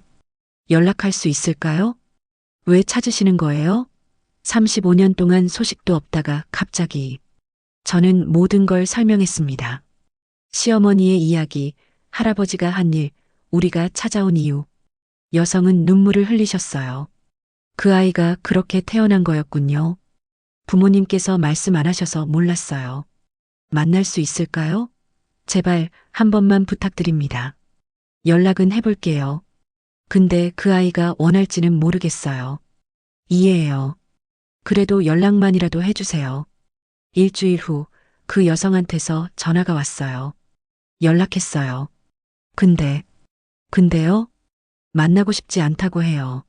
연락할 수 있을까요? 왜 찾으시는 거예요? 35년 동안 소식도 없다가 갑자기. 저는 모든 걸 설명했습니다. 시어머니의 이야기, 할아버지가 한 일, 우리가 찾아온 이유. 여성은 눈물을 흘리셨어요. 그 아이가 그렇게 태어난 거였군요. 부모님께서 말씀 안 하셔서 몰랐어요. 만날 수 있을까요? 제발 한 번만 부탁드립니다. 연락은 해볼게요. 근데 그 아이가 원할지는 모르겠어요. 이해해요. 그래도 연락만이라도 해주세요. 일주일 후 그 여성한테서 전화가 왔어요. 연락했어요. 근데요? 만나고 싶지 않다고 해요.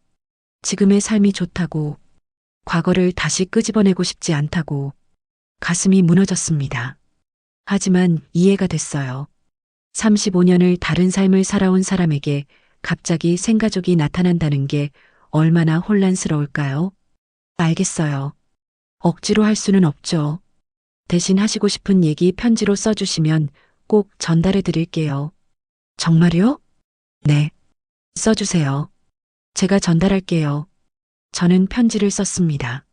지금의 삶이 좋다고, 과거를 다시 끄집어내고 싶지 않다고. 가슴이 무너졌습니다. 하지만 이해가 됐어요. 35년을 다른 삶을 살아온 사람에게 갑자기 생가족이 나타난다는 게 얼마나 혼란스러울까요? 알겠어요. 억지로 할 수는 없죠. 대신 하시고 싶은 얘기 편지로 써주시면 꼭 전달해 드릴게요. 정말요? 네. 써주세요. 제가 전달할게요. 저는 편지를 썼습니다.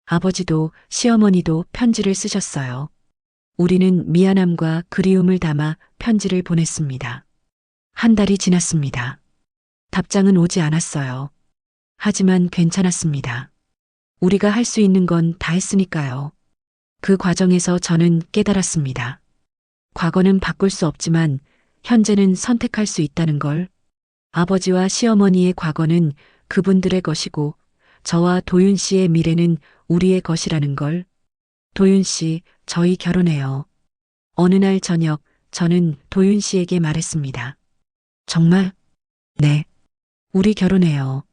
아버지도 시어머니도 편지를 쓰셨어요. 우리는 미안함과 그리움을 담아 편지를 보냈습니다. 한 달이 지났습니다. 답장은 오지 않았어요. 하지만 괜찮았습니다. 우리가 할 수 있는 건 다 했으니까요. 그 과정에서 저는 깨달았습니다. 과거는 바꿀 수 없지만 현재는 선택할 수 있다는 걸. 아버지와 시어머니의 과거는 그분들의 것이고 저와 도윤 씨의 미래는 우리의 것이라는 걸. 도윤 씨, 저희 결혼해요. 어느 날 저녁 저는 도윤 씨에게 말했습니다. 정말? 네. 우리 결혼해요.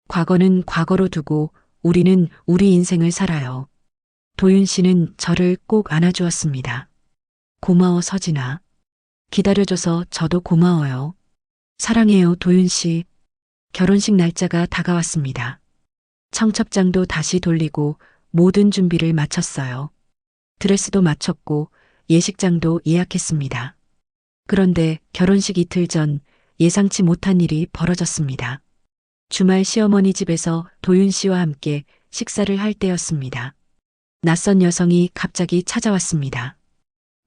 과거는 과거로 두고 우리는 우리 인생을 살아요. 도윤 씨는 저를 꼭 안아주었습니다. 고마워 서진아. 기다려줘서 저도 고마워요. 사랑해요 도윤 씨. 결혼식 날짜가 다가왔습니다. 청첩장도 다시 돌리고 모든 준비를 마쳤어요. 드레스도 맞췄고 예식장도 예약했습니다. 그런데 결혼식 이틀 전 예상치 못한 일이 벌어졌습니다. 주말 시어머니 집에서 도윤 씨와 함께 식사를 할 때였습니다. 낯선 여성이 갑자기 찾아왔습니다.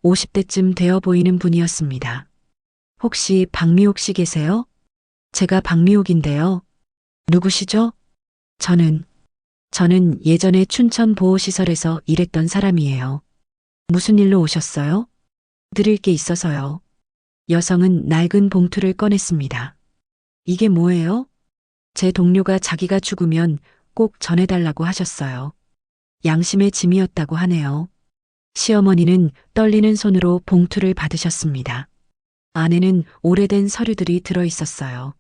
50대쯤 되어 보이는 분이었습니다. 혹시 박미옥 씨 계세요? 제가 박미옥인데요. 누구시죠? 저는 예전에 춘천 보호시설에서 일했던 사람이에요. 무슨 일로 오셨어요? 드릴 게 있어서요. 여성은 낡은 봉투를 꺼냈습니다. 이게 뭐예요? 제 동료가 자기가 죽으면 꼭 전해달라고 하셨어요. 양심의 짐이었다고 하네요. 시어머니는 떨리는 손으로 봉투를 받으셨습니다. 안에는 오래된 서류들이 들어 있었어요.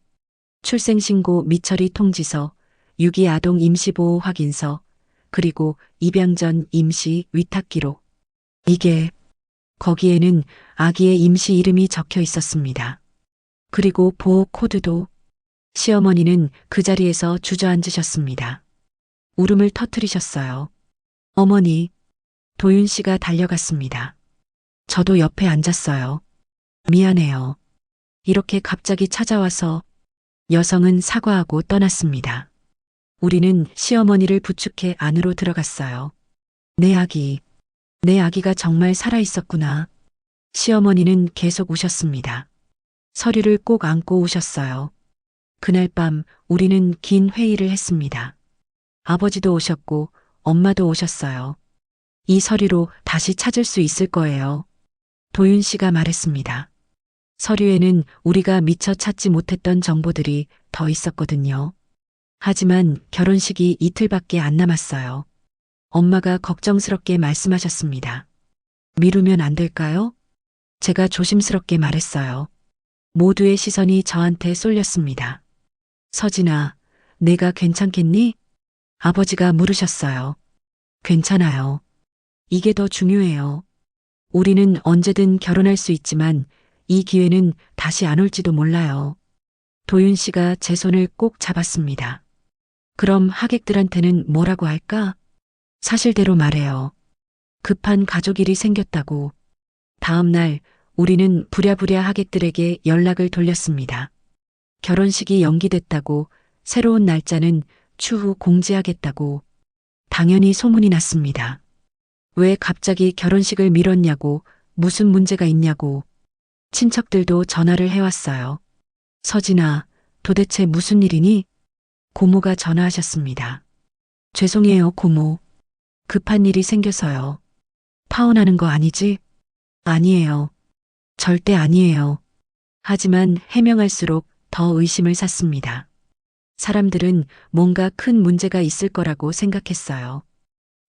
출생신고 미처리 통지서, 유기 아동 임시보호 확인서, 그리고 입양 전 임시 위탁 기록. 거기에는 아기의 임시 이름이 적혀 있었습니다. 그리고 보호 코드도. 시어머니는 그 자리에서 주저앉으셨습니다. 울음을 터뜨리셨어요. 어머니, 도윤 씨가 달려갔습니다. 저도 옆에 앉았어요. 미안해요. 이렇게 갑자기 찾아와서. 여성은 사과하고 떠났습니다. 우리는 시어머니를 부축해 안으로 들어갔어요. 내 아기가 정말 살아있었구나. 시어머니는 계속 우셨습니다. 서류를 꼭 안고 우셨어요. 그날 밤 우리는 긴 회의를 했습니다. 아버지도 오셨고 엄마도 오셨어요. 이 서류로 다시 찾을 수 있을 거예요. 도윤 씨가 말했습니다. 서류에는 우리가 미처 찾지 못했던 정보들이 더 있었거든요. 하지만 결혼식이 이틀밖에 안 남았어요. 엄마가 걱정스럽게 말씀하셨습니다. 미루면 안 될까요? 제가 조심스럽게 말했어요. 모두의 시선이 저한테 쏠렸습니다. 서진아, 내가 괜찮겠니? 아버지가 물으셨어요. 괜찮아요. 이게 더 중요해요. 우리는 언제든 결혼할 수 있지만 이 기회는 다시 안 올지도 몰라요. 도윤 씨가 제 손을 꼭 잡았습니다. 그럼 하객들한테는 뭐라고 할까? 사실대로 말해요. 급한 가족 일이 생겼다고. 다음 날 우리는 부랴부랴 하객들에게 연락을 돌렸습니다. 결혼식이 연기됐다고, 새로운 날짜는 추후 공지하겠다고. 당연히 소문이 났습니다. 왜 갑자기 결혼식을 미뤘냐고, 무슨 문제가 있냐고. 친척들도 전화를 해왔어요. 서진아, 도대체 무슨 일이니? 고모가 전화하셨습니다. 죄송해요, 고모. 급한 일이 생겨서요. 파혼하는 거 아니지? 아니에요. 절대 아니에요. 하지만 해명할수록 더 의심을 샀습니다. 사람들은 뭔가 큰 문제가 있을 거라고 생각했어요.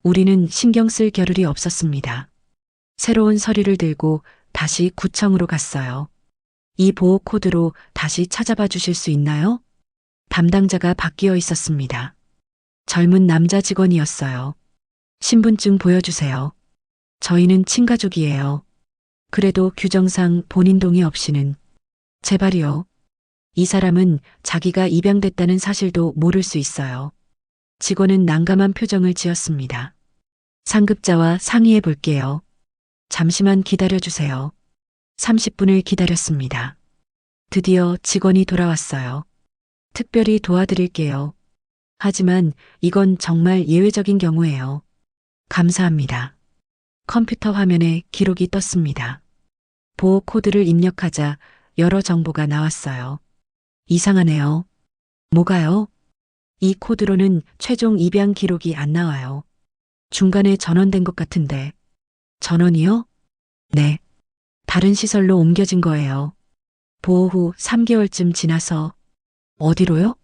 우리는 신경 쓸 겨를이 없었습니다. 새로운 서류를 들고 다시 구청으로 갔어요. 이 보호 코드로 다시 찾아봐 주실 수 있나요? 담당자가 바뀌어 있었습니다. 젊은 남자 직원이었어요. 신분증 보여주세요. 저희는 친가족이에요. 그래도 규정상 본인 동의 없이는. 제발이요. 이 사람은 자기가 입양됐다는 사실도 모를 수 있어요. 직원은 난감한 표정을 지었습니다. 상급자와 상의해 볼게요. 잠시만 기다려주세요. 30분을 기다렸습니다. 드디어 직원이 돌아왔어요. 특별히 도와드릴게요. 하지만 이건 정말 예외적인 경우예요. 감사합니다. 컴퓨터 화면에 기록이 떴습니다. 보호 코드를 입력하자 여러 정보가 나왔어요. 이상하네요. 뭐가요? 이 코드로는 최종 입양 기록이 안 나와요. 중간에 전원된 것 같은데. 전원이요? 네. 다른 시설로 옮겨진 거예요. 보호 후 3개월쯤 지나서. 어디로요?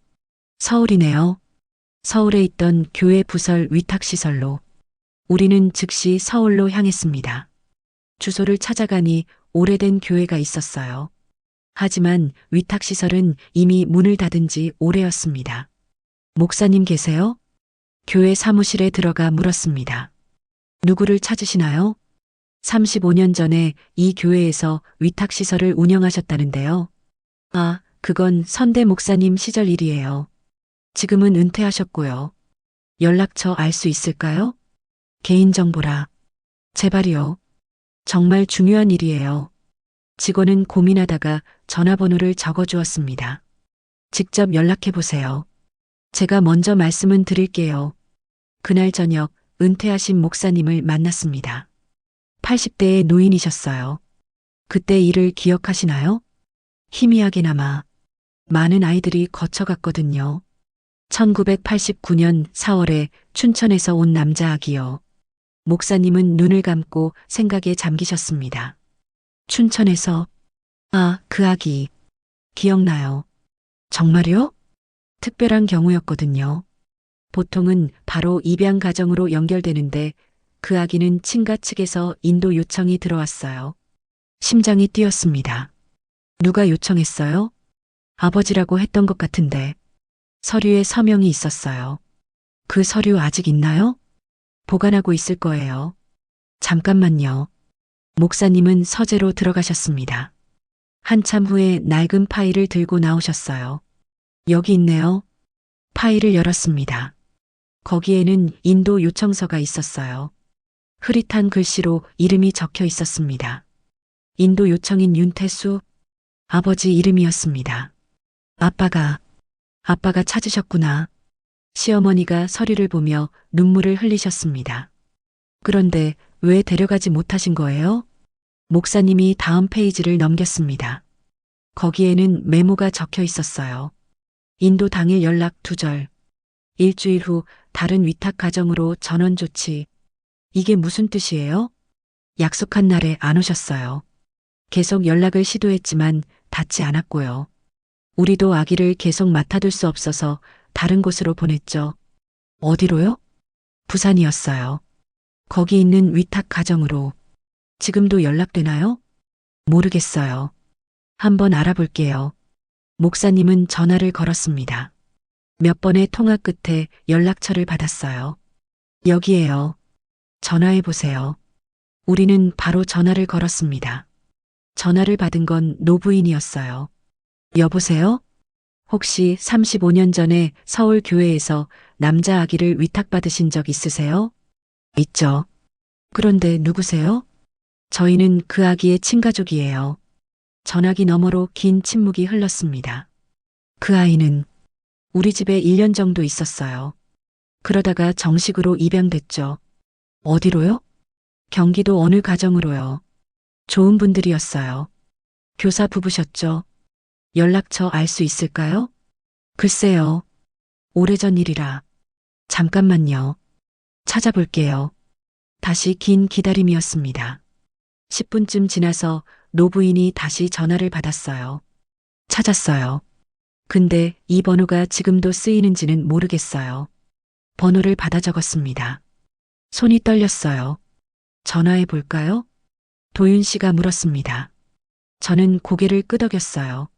서울이네요. 서울에 있던 교회 부설 위탁시설로. 우리는 즉시 서울로 향했습니다. 주소를 찾아가니 오래된 교회가 있었어요. 하지만 위탁시설은 이미 문을 닫은 지 오래였습니다. 목사님 계세요? 교회 사무실에 들어가 물었습니다. 누구를 찾으시나요? 35년 전에 이 교회에서 위탁시설을 운영하셨다는데요. 아, 그건 선대 목사님 시절 일이에요. 지금은 은퇴하셨고요. 연락처 알 수 있을까요? 개인정보라. 제발이요. 정말 중요한 일이에요. 직원은 고민하다가 전화번호를 적어주었습니다. 직접 연락해보세요. 제가 먼저 말씀은 드릴게요. 그날 저녁 은퇴하신 목사님을 만났습니다. 80대의 노인이셨어요. 그때 일을 기억하시나요? 희미하게나마. 많은 아이들이 거쳐갔거든요. 1989년 4월에 춘천에서 온 남자 아기요. 목사님은 눈을 감고 생각에 잠기셨습니다. 춘천에서. 아, 그 아기. 기억나요. 정말요? 특별한 경우였거든요. 보통은 바로 입양 가정으로 연결되는데 그 아기는 친가 측에서 인도 요청이 들어왔어요. 심장이 뛰었습니다. 누가 요청했어요? 아버지라고 했던 것 같은데. 서류에 서명이 있었어요. 그 서류 아직 있나요? 보관하고 있을 거예요. 잠깐만요. 목사님은 서재로 들어가셨습니다. 한참 후에 낡은 파일을 들고 나오셨어요. 여기 있네요. 파일을 열었습니다. 거기에는 인도 요청서가 있었어요. 흐릿한 글씨로 이름이 적혀 있었습니다. 인도 요청인 윤태수, 아버지 이름이었습니다. 아빠가 찾으셨구나. 시어머니가 서류를 보며 눈물을 흘리셨습니다. 그런데 왜 데려가지 못하신 거예요? 목사님이 다음 페이지를 넘겼습니다. 거기에는 메모가 적혀 있었어요. 인도 당일 연락 두절. 일주일 후 다른 위탁 가정으로 전원 조치. 이게 무슨 뜻이에요? 약속한 날에 안 오셨어요. 계속 연락을 시도했지만 닿지 않았고요. 우리도 아기를 계속 맡아둘 수 없어서 다른 곳으로 보냈죠. 어디로요? 부산이었어요. 거기 있는 위탁 가정으로. 지금도 연락되나요? 모르겠어요. 한번 알아볼게요. 목사님은 전화를 걸었습니다. 몇 번의 통화 끝에 연락처를 받았어요. 여기에요. 전화해 보세요. 우리는 바로 전화를 걸었습니다. 전화를 받은 건 노부인이었어요. 여보세요? 혹시 35년 전에 서울 교회에서 남자 아기를 위탁받으신 적 있으세요? 있죠. 그런데 누구세요? 저희는 그 아기의 친가족이에요. 전화기 너머로 긴 침묵이 흘렀습니다. 그 아이는 우리 집에 1년 정도 있었어요. 그러다가 정식으로 입양됐죠. 어디로요? 경기도 어느 가정으로요. 좋은 분들이었어요. 교사 부부셨죠. 연락처 알 수 있을까요? 글쎄요. 오래전 일이라. 잠깐만요. 찾아볼게요. 다시 긴 기다림이었습니다. 10분쯤 지나서 노부인이 다시 전화를 받았어요. 찾았어요. 근데 이 번호가 지금도 쓰이는지는 모르겠어요. 번호를 받아 적었습니다. 손이 떨렸어요. 전화해 볼까요? 도윤 씨가 물었습니다. 저는 고개를 끄덕였어요.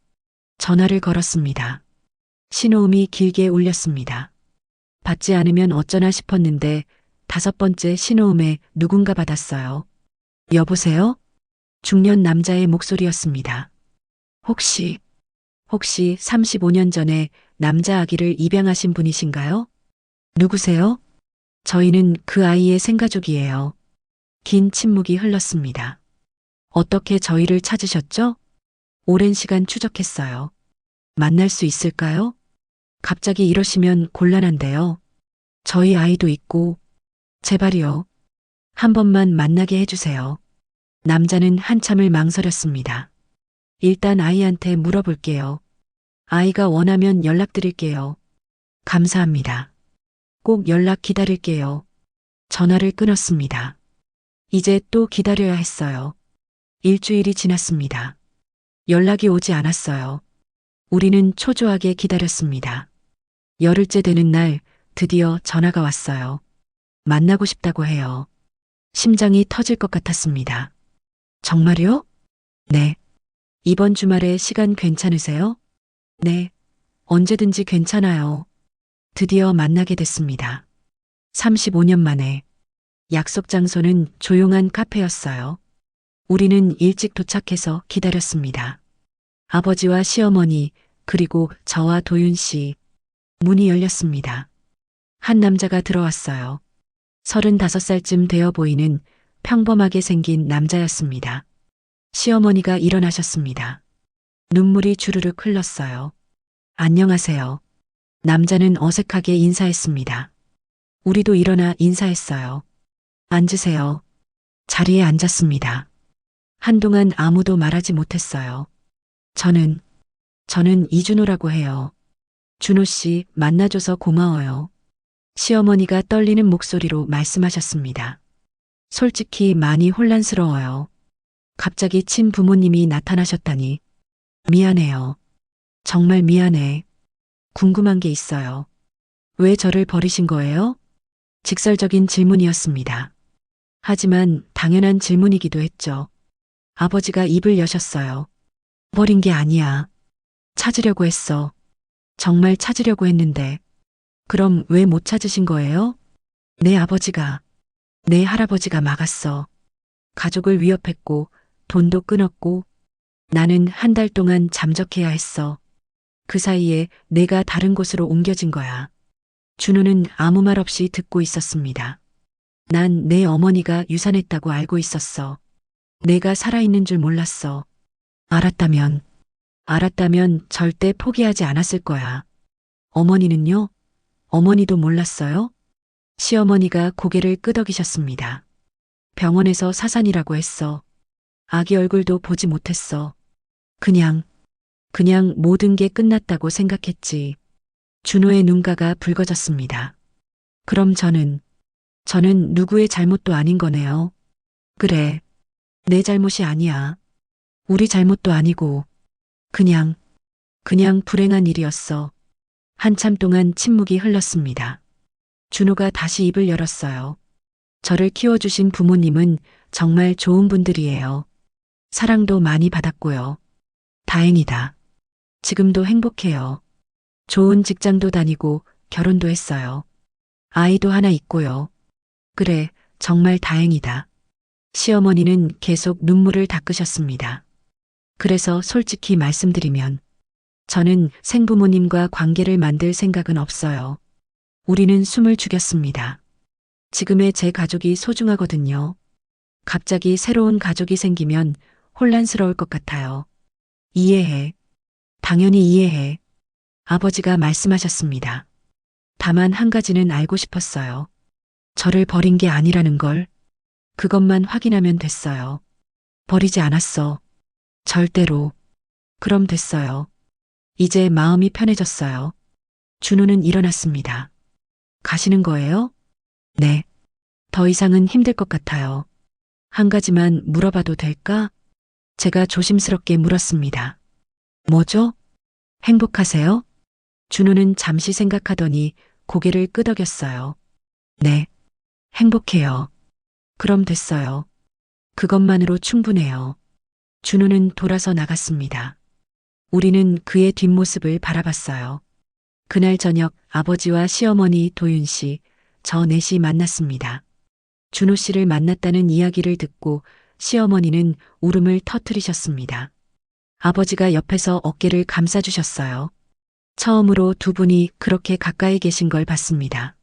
전화를 걸었습니다. 신호음이 길게 울렸습니다. 받지 않으면 어쩌나 싶었는데 5번째 신호음에 누군가 받았어요. 여보세요? 중년 남자의 목소리였습니다. 혹시 35년 전에 남자 아기를 입양하신 분이신가요? 누구세요? 저희는 그 아이의 생가족이에요. 긴 침묵이 흘렀습니다. 어떻게 저희를 찾으셨죠? 오랜 시간 추적했어요. 만날 수 있을까요? 갑자기 이러시면 곤란한데요. 저희 아이도 있고, 제발이요. 한 번만 만나게 해주세요. 남자는 한참을 망설였습니다. 일단 아이한테 물어볼게요. 아이가 원하면 연락드릴게요. 감사합니다. 꼭 연락 기다릴게요. 전화를 끊었습니다. 이제 또 기다려야 했어요. 일주일이 지났습니다. 연락이 오지 않았어요. 우리는 초조하게 기다렸습니다. 열흘째 되는 날 드디어 전화가 왔어요. 만나고 싶다고 해요. 심장이 터질 것 같았습니다. 정말요? 네. 이번 주말에 시간 괜찮으세요? 네. 언제든지 괜찮아요. 드디어 만나게 됐습니다. 35년 만에. 약속 장소는 조용한 카페였어요. 우리는 일찍 도착해서 기다렸습니다. 아버지와 시어머니, 그리고 저와 도윤 씨. 문이 열렸습니다. 한 남자가 들어왔어요. 35살쯤 되어 보이는 평범하게 생긴 남자였습니다. 시어머니가 일어나셨습니다. 눈물이 주르륵 흘렀어요. 안녕하세요. 남자는 어색하게 인사했습니다. 우리도 일어나 인사했어요. 앉으세요. 자리에 앉았습니다. 한동안 아무도 말하지 못했어요. 저는 이준호라고 해요. 준호 씨 만나줘서 고마워요. 시어머니가 떨리는 목소리로 말씀하셨습니다. 솔직히 많이 혼란스러워요. 갑자기 친부모님이 나타나셨다니. 미안해요. 정말 미안해. 궁금한 게 있어요. 왜 저를 버리신 거예요? 직설적인 질문이었습니다. 하지만 당연한 질문이기도 했죠. 아버지가 입을 여셨어요. 버린 게 아니야. 찾으려고 했어. 정말 찾으려고 했는데. 그럼 왜 못 찾으신 거예요? 내 아버지가 내 할아버지가 막았어. 가족을 위협했고, 돈도 끊었고, 나는 한 달 동안 잠적해야 했어. 그 사이에 내가 다른 곳으로 옮겨진 거야. 준호는 아무 말 없이 듣고 있었습니다. 난 내 어머니가 유산했다고 알고 있었어. 내가 살아있는 줄 몰랐어. 알았다면 절대 포기하지 않았을 거야. 어머니는요? 어머니도 몰랐어요? 시어머니가 고개를 끄덕이셨습니다. 병원에서 사산이라고 했어. 아기 얼굴도 보지 못했어. 그냥 모든 게 끝났다고 생각했지. 준호의 눈가가 붉어졌습니다. 그럼 저는 누구의 잘못도 아닌 거네요. 그래. 내 잘못이 아니야. 우리 잘못도 아니고. 그냥 불행한 일이었어. 한참 동안 침묵이 흘렀습니다. 준호가 다시 입을 열었어요. 저를 키워주신 부모님은 정말 좋은 분들이에요. 사랑도 많이 받았고요. 다행이다. 지금도 행복해요. 좋은 직장도 다니고 결혼도 했어요. 아이도 하나 있고요. 그래, 정말 다행이다. 시어머니는 계속 눈물을 닦으셨습니다. 그래서 솔직히 말씀드리면 저는 생부모님과 관계를 만들 생각은 없어요. 우리는 숨을 죽였습니다. 지금의 제 가족이 소중하거든요. 갑자기 새로운 가족이 생기면 혼란스러울 것 같아요. 이해해. 당연히 이해해. 아버지가 말씀하셨습니다. 다만 한 가지는 알고 싶었어요. 저를 버린 게 아니라는 걸. 그것만 확인하면 됐어요. 버리지 않았어. 절대로. 그럼 됐어요. 이제 마음이 편해졌어요. 준호는 일어났습니다. 가시는 거예요? 네. 더 이상은 힘들 것 같아요. 한 가지만 물어봐도 될까? 제가 조심스럽게 물었습니다. 뭐죠? 행복하세요? 준호는 잠시 생각하더니 고개를 끄덕였어요. 네. 행복해요. 그럼 됐어요. 그것만으로 충분해요. 준호는 돌아서 나갔습니다. 우리는 그의 뒷모습을 바라봤어요. 그날 저녁 아버지와 시어머니 도윤 씨, 저 넷이 만났습니다. 준호 씨를 만났다는 이야기를 듣고 시어머니는 울음을 터뜨리셨습니다. 아버지가 옆에서 어깨를 감싸주셨어요. 처음으로 두 분이 그렇게 가까이 계신 걸 봤습니다.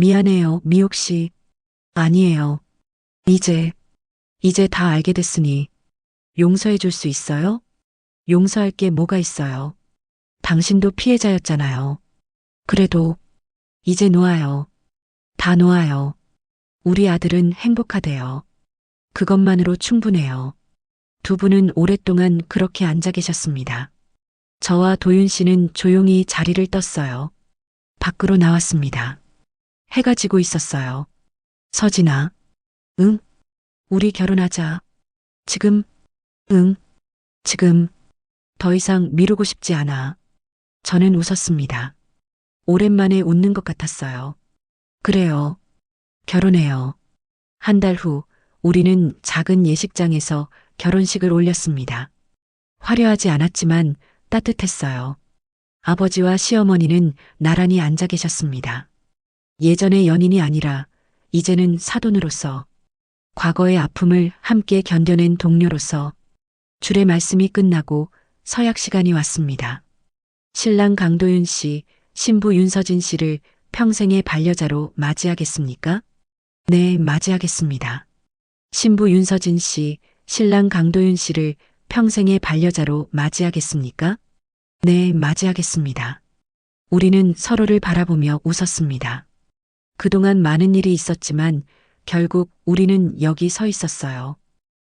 미안해요, 미옥 씨. 아니에요. 이제 다 알게 됐으니 용서해 줄 수 있어요? 용서할 게 뭐가 있어요? 당신도 피해자였잖아요. 그래도 이제 놓아요. 다 놓아요. 우리 아들은 행복하대요. 그것만으로 충분해요. 두 분은 오랫동안 그렇게 앉아 계셨습니다. 저와 도윤 씨는 조용히 자리를 떴어요. 밖으로 나왔습니다. 해가 지고 있었어요. 서진아. 응? 우리 결혼하자. 지금? 응. 지금. 더 이상 미루고 싶지 않아. 저는 웃었습니다. 오랜만에 웃는 것 같았어요. 그래요. 결혼해요. 한 달 후 우리는 작은 예식장에서 결혼식을 올렸습니다. 화려하지 않았지만 따뜻했어요. 아버지와 시어머니는 나란히 앉아 계셨습니다. 예전의 연인이 아니라 이제는 사돈으로서, 과거의 아픔을 함께 견뎌낸 동료로서. 주례 말씀이 끝나고 서약 시간이 왔습니다. 신랑 강도윤 씨, 신부 윤서진 씨를 평생의 반려자로 맞이하겠습니까? 네, 맞이하겠습니다. 신부 윤서진 씨, 신랑 강도윤 씨를 평생의 반려자로 맞이하겠습니까? 네, 맞이하겠습니다. 우리는 서로를 바라보며 웃었습니다. 그동안 많은 일이 있었지만 결국 우리는 여기 서 있었어요.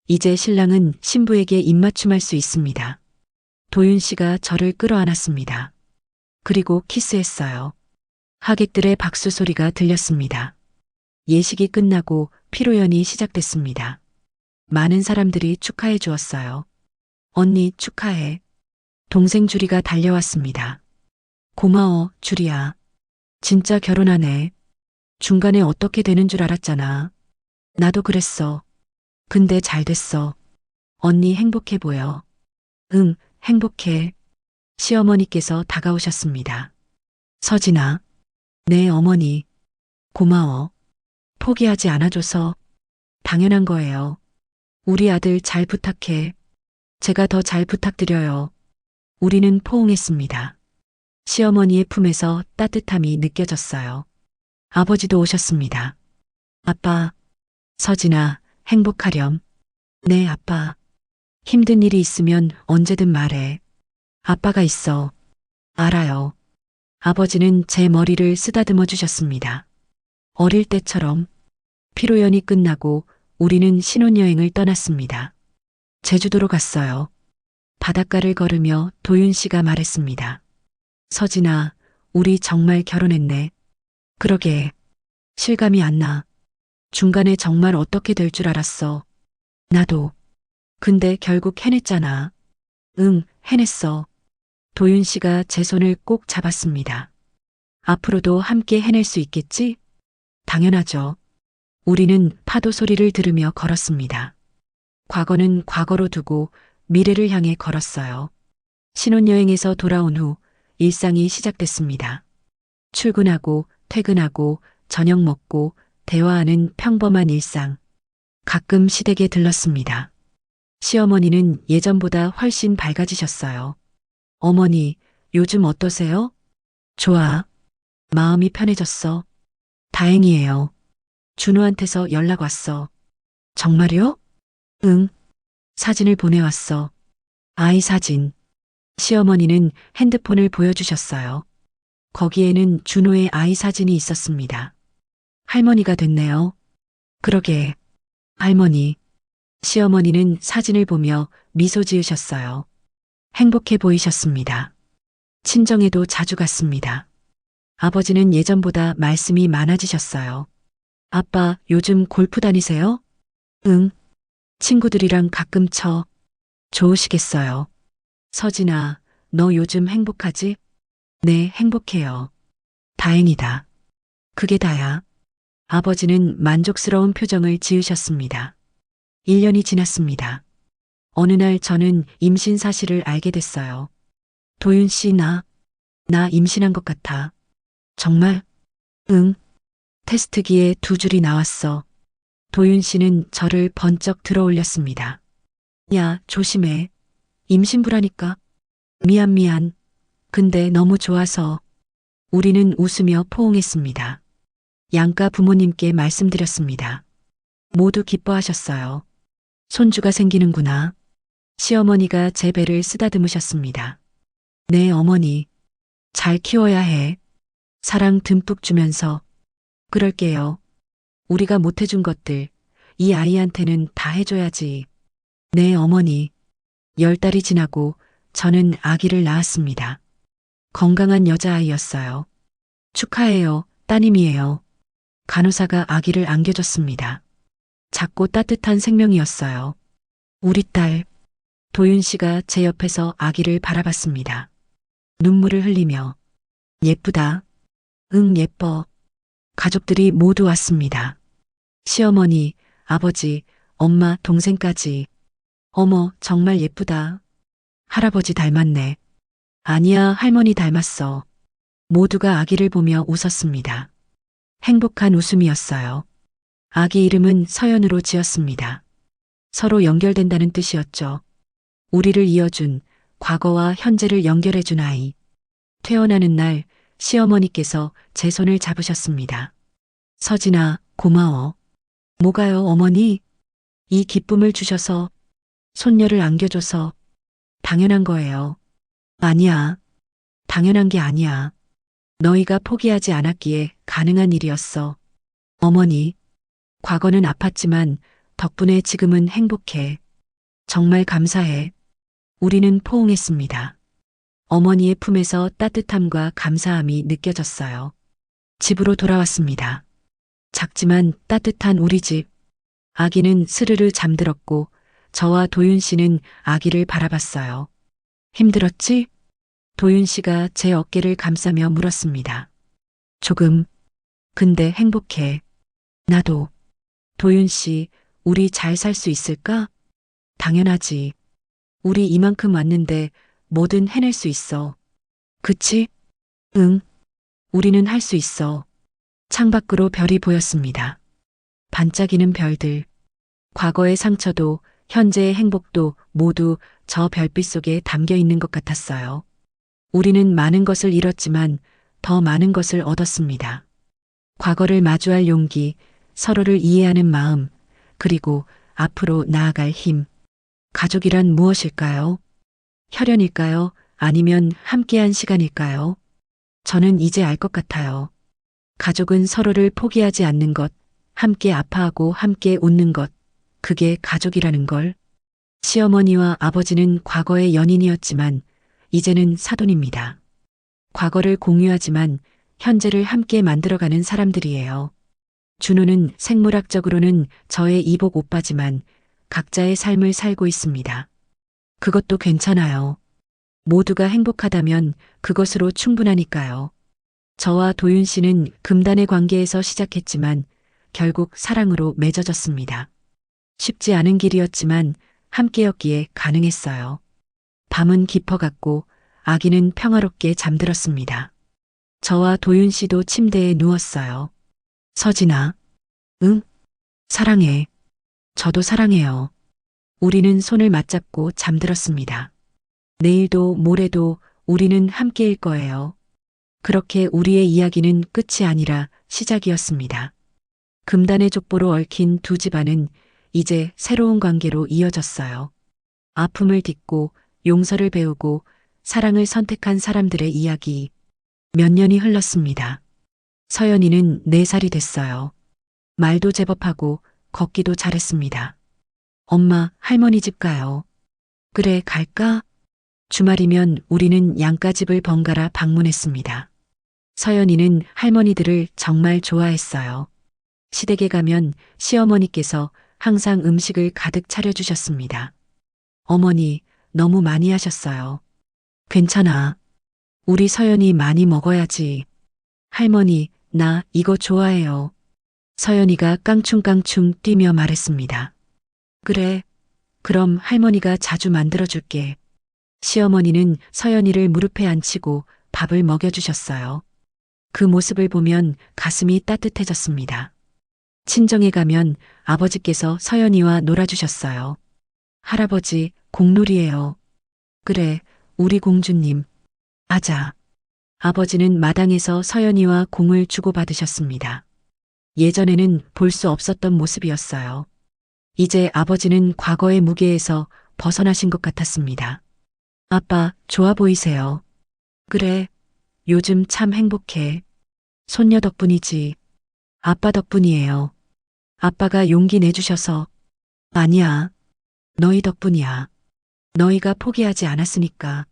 이제 신랑은 신부에게 입맞춤할 수 있습니다. 도윤 씨가 저를 끌어안았습니다. 그리고 키스했어요. 하객들의 박수 소리가 들렸습니다. 예식이 끝나고 피로연이 시작됐습니다. 많은 사람들이 축하해 주었어요. 언니 축하해. 동생 주리가 달려왔습니다. 고마워, 주리야. 진짜 결혼하네. 중간에 어떻게 되는 줄 알았잖아. 나도 그랬어. 근데 잘 됐어. 언니 행복해 보여. 응, 행복해. 시어머니께서 다가오셨습니다. 서진아. 네, 어머니. 고마워. 포기하지 않아줘서 당연한 거예요. 우리 아들 잘 부탁해. 제가 더 잘 부탁드려요. 우리는 포옹했습니다. 시어머니의 품에서 따뜻함이 느껴졌어요. 아버지도 오셨습니다. 아빠, 서진아, 행복하렴. 네, 아빠. 힘든 일이 있으면 언제든 말해. 아빠가 있어. 알아요. 아버지는 제 머리를 쓰다듬어 주셨습니다. 어릴 때처럼 피로연이 끝나고 우리는 신혼여행을 떠났습니다. 제주도로 갔어요. 바닷가를 걸으며 도윤 씨가 말했습니다. 서진아, 우리 정말 결혼했네. 그러게. 실감이 안 나. 중간에 정말 어떻게 될 줄 알았어. 나도. 근데 결국 해냈잖아. 응, 해냈어. 도윤 씨가 제 손을 꼭 잡았습니다. 앞으로도 함께 해낼 수 있겠지? 당연하죠. 우리는 파도 소리를 들으며 걸었습니다. 과거는 과거로 두고 미래를 향해 걸었어요. 신혼여행에서 돌아온 후 일상이 시작됐습니다. 출근하고 퇴근하고 저녁 먹고 대화하는 평범한 일상. 가끔 시댁에 들렀습니다. 시어머니는 예전보다 훨씬 밝아지셨어요. 어머니, 요즘 어떠세요? 좋아. 마음이 편해졌어. 다행이에요. 준우한테서 연락 왔어. 정말요? 응. 사진을 보내왔어. 아이 사진. 시어머니는 핸드폰을 보여주셨어요. 거기에는 준호의 아이 사진이 있었습니다. 할머니가 됐네요. 그러게. 할머니. 시어머니는 사진을 보며 미소 지으셨어요. 행복해 보이셨습니다. 친정에도 자주 갔습니다. 아버지는 예전보다 말씀이 많아지셨어요. 아빠, 요즘 골프 다니세요? 응. 친구들이랑 가끔 쳐. 좋으시겠어요. 서진아, 너 요즘 행복하지? 네, 행복해요. 다행이다. 그게 다야. 아버지는 만족스러운 표정을 지으셨습니다. 1년이 지났습니다. 어느 날 저는 임신 사실을 알게 됐어요. 도윤 씨, 나 임신한 것 같아. 정말? 응. 테스트기에 2줄이 나왔어. 도윤 씨는 저를 번쩍 들어 올렸습니다. 야, 조심해. 임신부라니까. 미안. 근데 너무 좋아서. 우리는 웃으며 포옹했습니다. 양가 부모님께 말씀드렸습니다. 모두 기뻐하셨어요. 손주가 생기는구나. 시어머니가 제 배를 쓰다듬으셨습니다. 네, 어머니. 잘 키워야 해. 사랑 듬뿍 주면서. 그럴게요. 우리가 못해준 것들, 이 아이한테는 다 해줘야지. 네, 어머니. 10달이 지나고 저는 아기를 낳았습니다. 건강한 여자아이였어요. 축하해요, 따님이에요. 간호사가 아기를 안겨줬습니다. 작고 따뜻한 생명이었어요. 우리 딸, 도윤 씨가 제 옆에서 아기를 바라봤습니다. 눈물을 흘리며. 예쁘다. 응, 예뻐. 가족들이 모두 왔습니다. 시어머니, 아버지, 엄마, 동생까지. 어머, 정말 예쁘다. 할아버지 닮았네. 아니야, 할머니 닮았어. 모두가 아기를 보며 웃었습니다. 행복한 웃음이었어요. 아기 이름은 서연으로 지었습니다. 서로 연결된다는 뜻이었죠. 우리를 이어준, 과거와 현재를 연결해준 아이. 퇴원하는 날 시어머니께서 제 손을 잡으셨습니다. 서진아, 고마워. 뭐가요, 어머니? 이 기쁨을 주셔서, 손녀를 안겨줘서, 당연한 거예요. 아니야. 당연한 게 아니야. 너희가 포기하지 않았기에 가능한 일이었어. 어머니, 과거는 아팠지만 덕분에 지금은 행복해. 정말 감사해. 우리는 포옹했습니다. 어머니의 품에서 따뜻함과 감사함이 느껴졌어요. 집으로 돌아왔습니다. 작지만 따뜻한 우리 집. 아기는 스르르 잠들었고 저와 도윤 씨는 아기를 바라봤어요. 힘들었지? 도윤 씨가 제 어깨를 감싸며 물었습니다. 조금. 근데 행복해. 나도. 도윤 씨, 우리 잘 살 수 있을까? 당연하지. 우리 이만큼 왔는데 뭐든 해낼 수 있어. 그치? 응. 우리는 할 수 있어. 창밖으로 별이 보였습니다. 반짝이는 별들. 과거의 상처도 현재의 행복도 모두 저 별빛 속에 담겨 있는 것 같았어요. 우리는 많은 것을 잃었지만 더 많은 것을 얻었습니다. 과거를 마주할 용기, 서로를 이해하는 마음, 그리고 앞으로 나아갈 힘. 가족이란 무엇일까요? 혈연일까요? 아니면 함께한 시간일까요? 저는 이제 알 것 같아요. 가족은 서로를 포기하지 않는 것, 함께 아파하고 함께 웃는 것, 그게 가족이라는 걸. 시어머니와 아버지는 과거의 연인이었지만 이제는 사돈입니다. 과거를 공유하지만 현재를 함께 만들어가는 사람들이에요. 준호는 생물학적으로는 저의 이복 오빠지만 각자의 삶을 살고 있습니다. 그것도 괜찮아요. 모두가 행복하다면 그것으로 충분하니까요. 저와 도윤 씨는 금단의 관계에서 시작했지만 결국 사랑으로 맺어졌습니다. 쉽지 않은 길이었지만 함께였기에 가능했어요. 밤은 깊어갔고 아기는 평화롭게 잠들었습니다. 저와 도윤 씨도 침대에 누웠어요. 서진아. 응? 사랑해. 저도 사랑해요. 우리는 손을 맞잡고 잠들었습니다. 내일도 모레도 우리는 함께일 거예요. 그렇게 우리의 이야기는 끝이 아니라 시작이었습니다. 금단의 족보로 얽힌 두 집안은 이제 새로운 관계로 이어졌어요. 아픔을 딛고 용서를 배우고 사랑을 선택한 사람들의 이야기. 몇 년이 흘렀습니다. 서연이는 4살이 됐어요. 말도 제법 하고 걷기도 잘했습니다. 엄마, 할머니 집 가요. 그래, 갈까? 주말이면 우리는 양가집을 번갈아 방문했습니다. 서연이는 할머니들을 정말 좋아했어요. 시댁에 가면 시어머니께서 항상 음식을 가득 차려주셨습니다. 어머니, 너무 많이 하셨어요. 괜찮아. 우리 서연이 많이 먹어야지. 할머니, 나 이거 좋아해요. 서연이가 깡충깡충 뛰며 말했습니다. 그래. 그럼 할머니가 자주 만들어줄게. 시어머니는 서연이를 무릎에 앉히고 밥을 먹여주셨어요. 그 모습을 보면 가슴이 따뜻해졌습니다. 친정에 가면 아버지께서 서연이와 놀아주셨어요. 할아버지, 공놀이예요. 그래, 우리 공주님. 아자. 아버지는 마당에서 서연이와 공을 주고받으셨습니다. 예전에는 볼 수 없었던 모습이었어요. 이제 아버지는 과거의 무게에서 벗어나신 것 같았습니다. 아빠, 좋아 보이세요. 그래, 요즘 참 행복해. 손녀 덕분이지. 아빠 덕분이에요. 아빠가 용기 내주셔서. 아니야. 너희 덕분이야. 너희가 포기하지 않았으니까.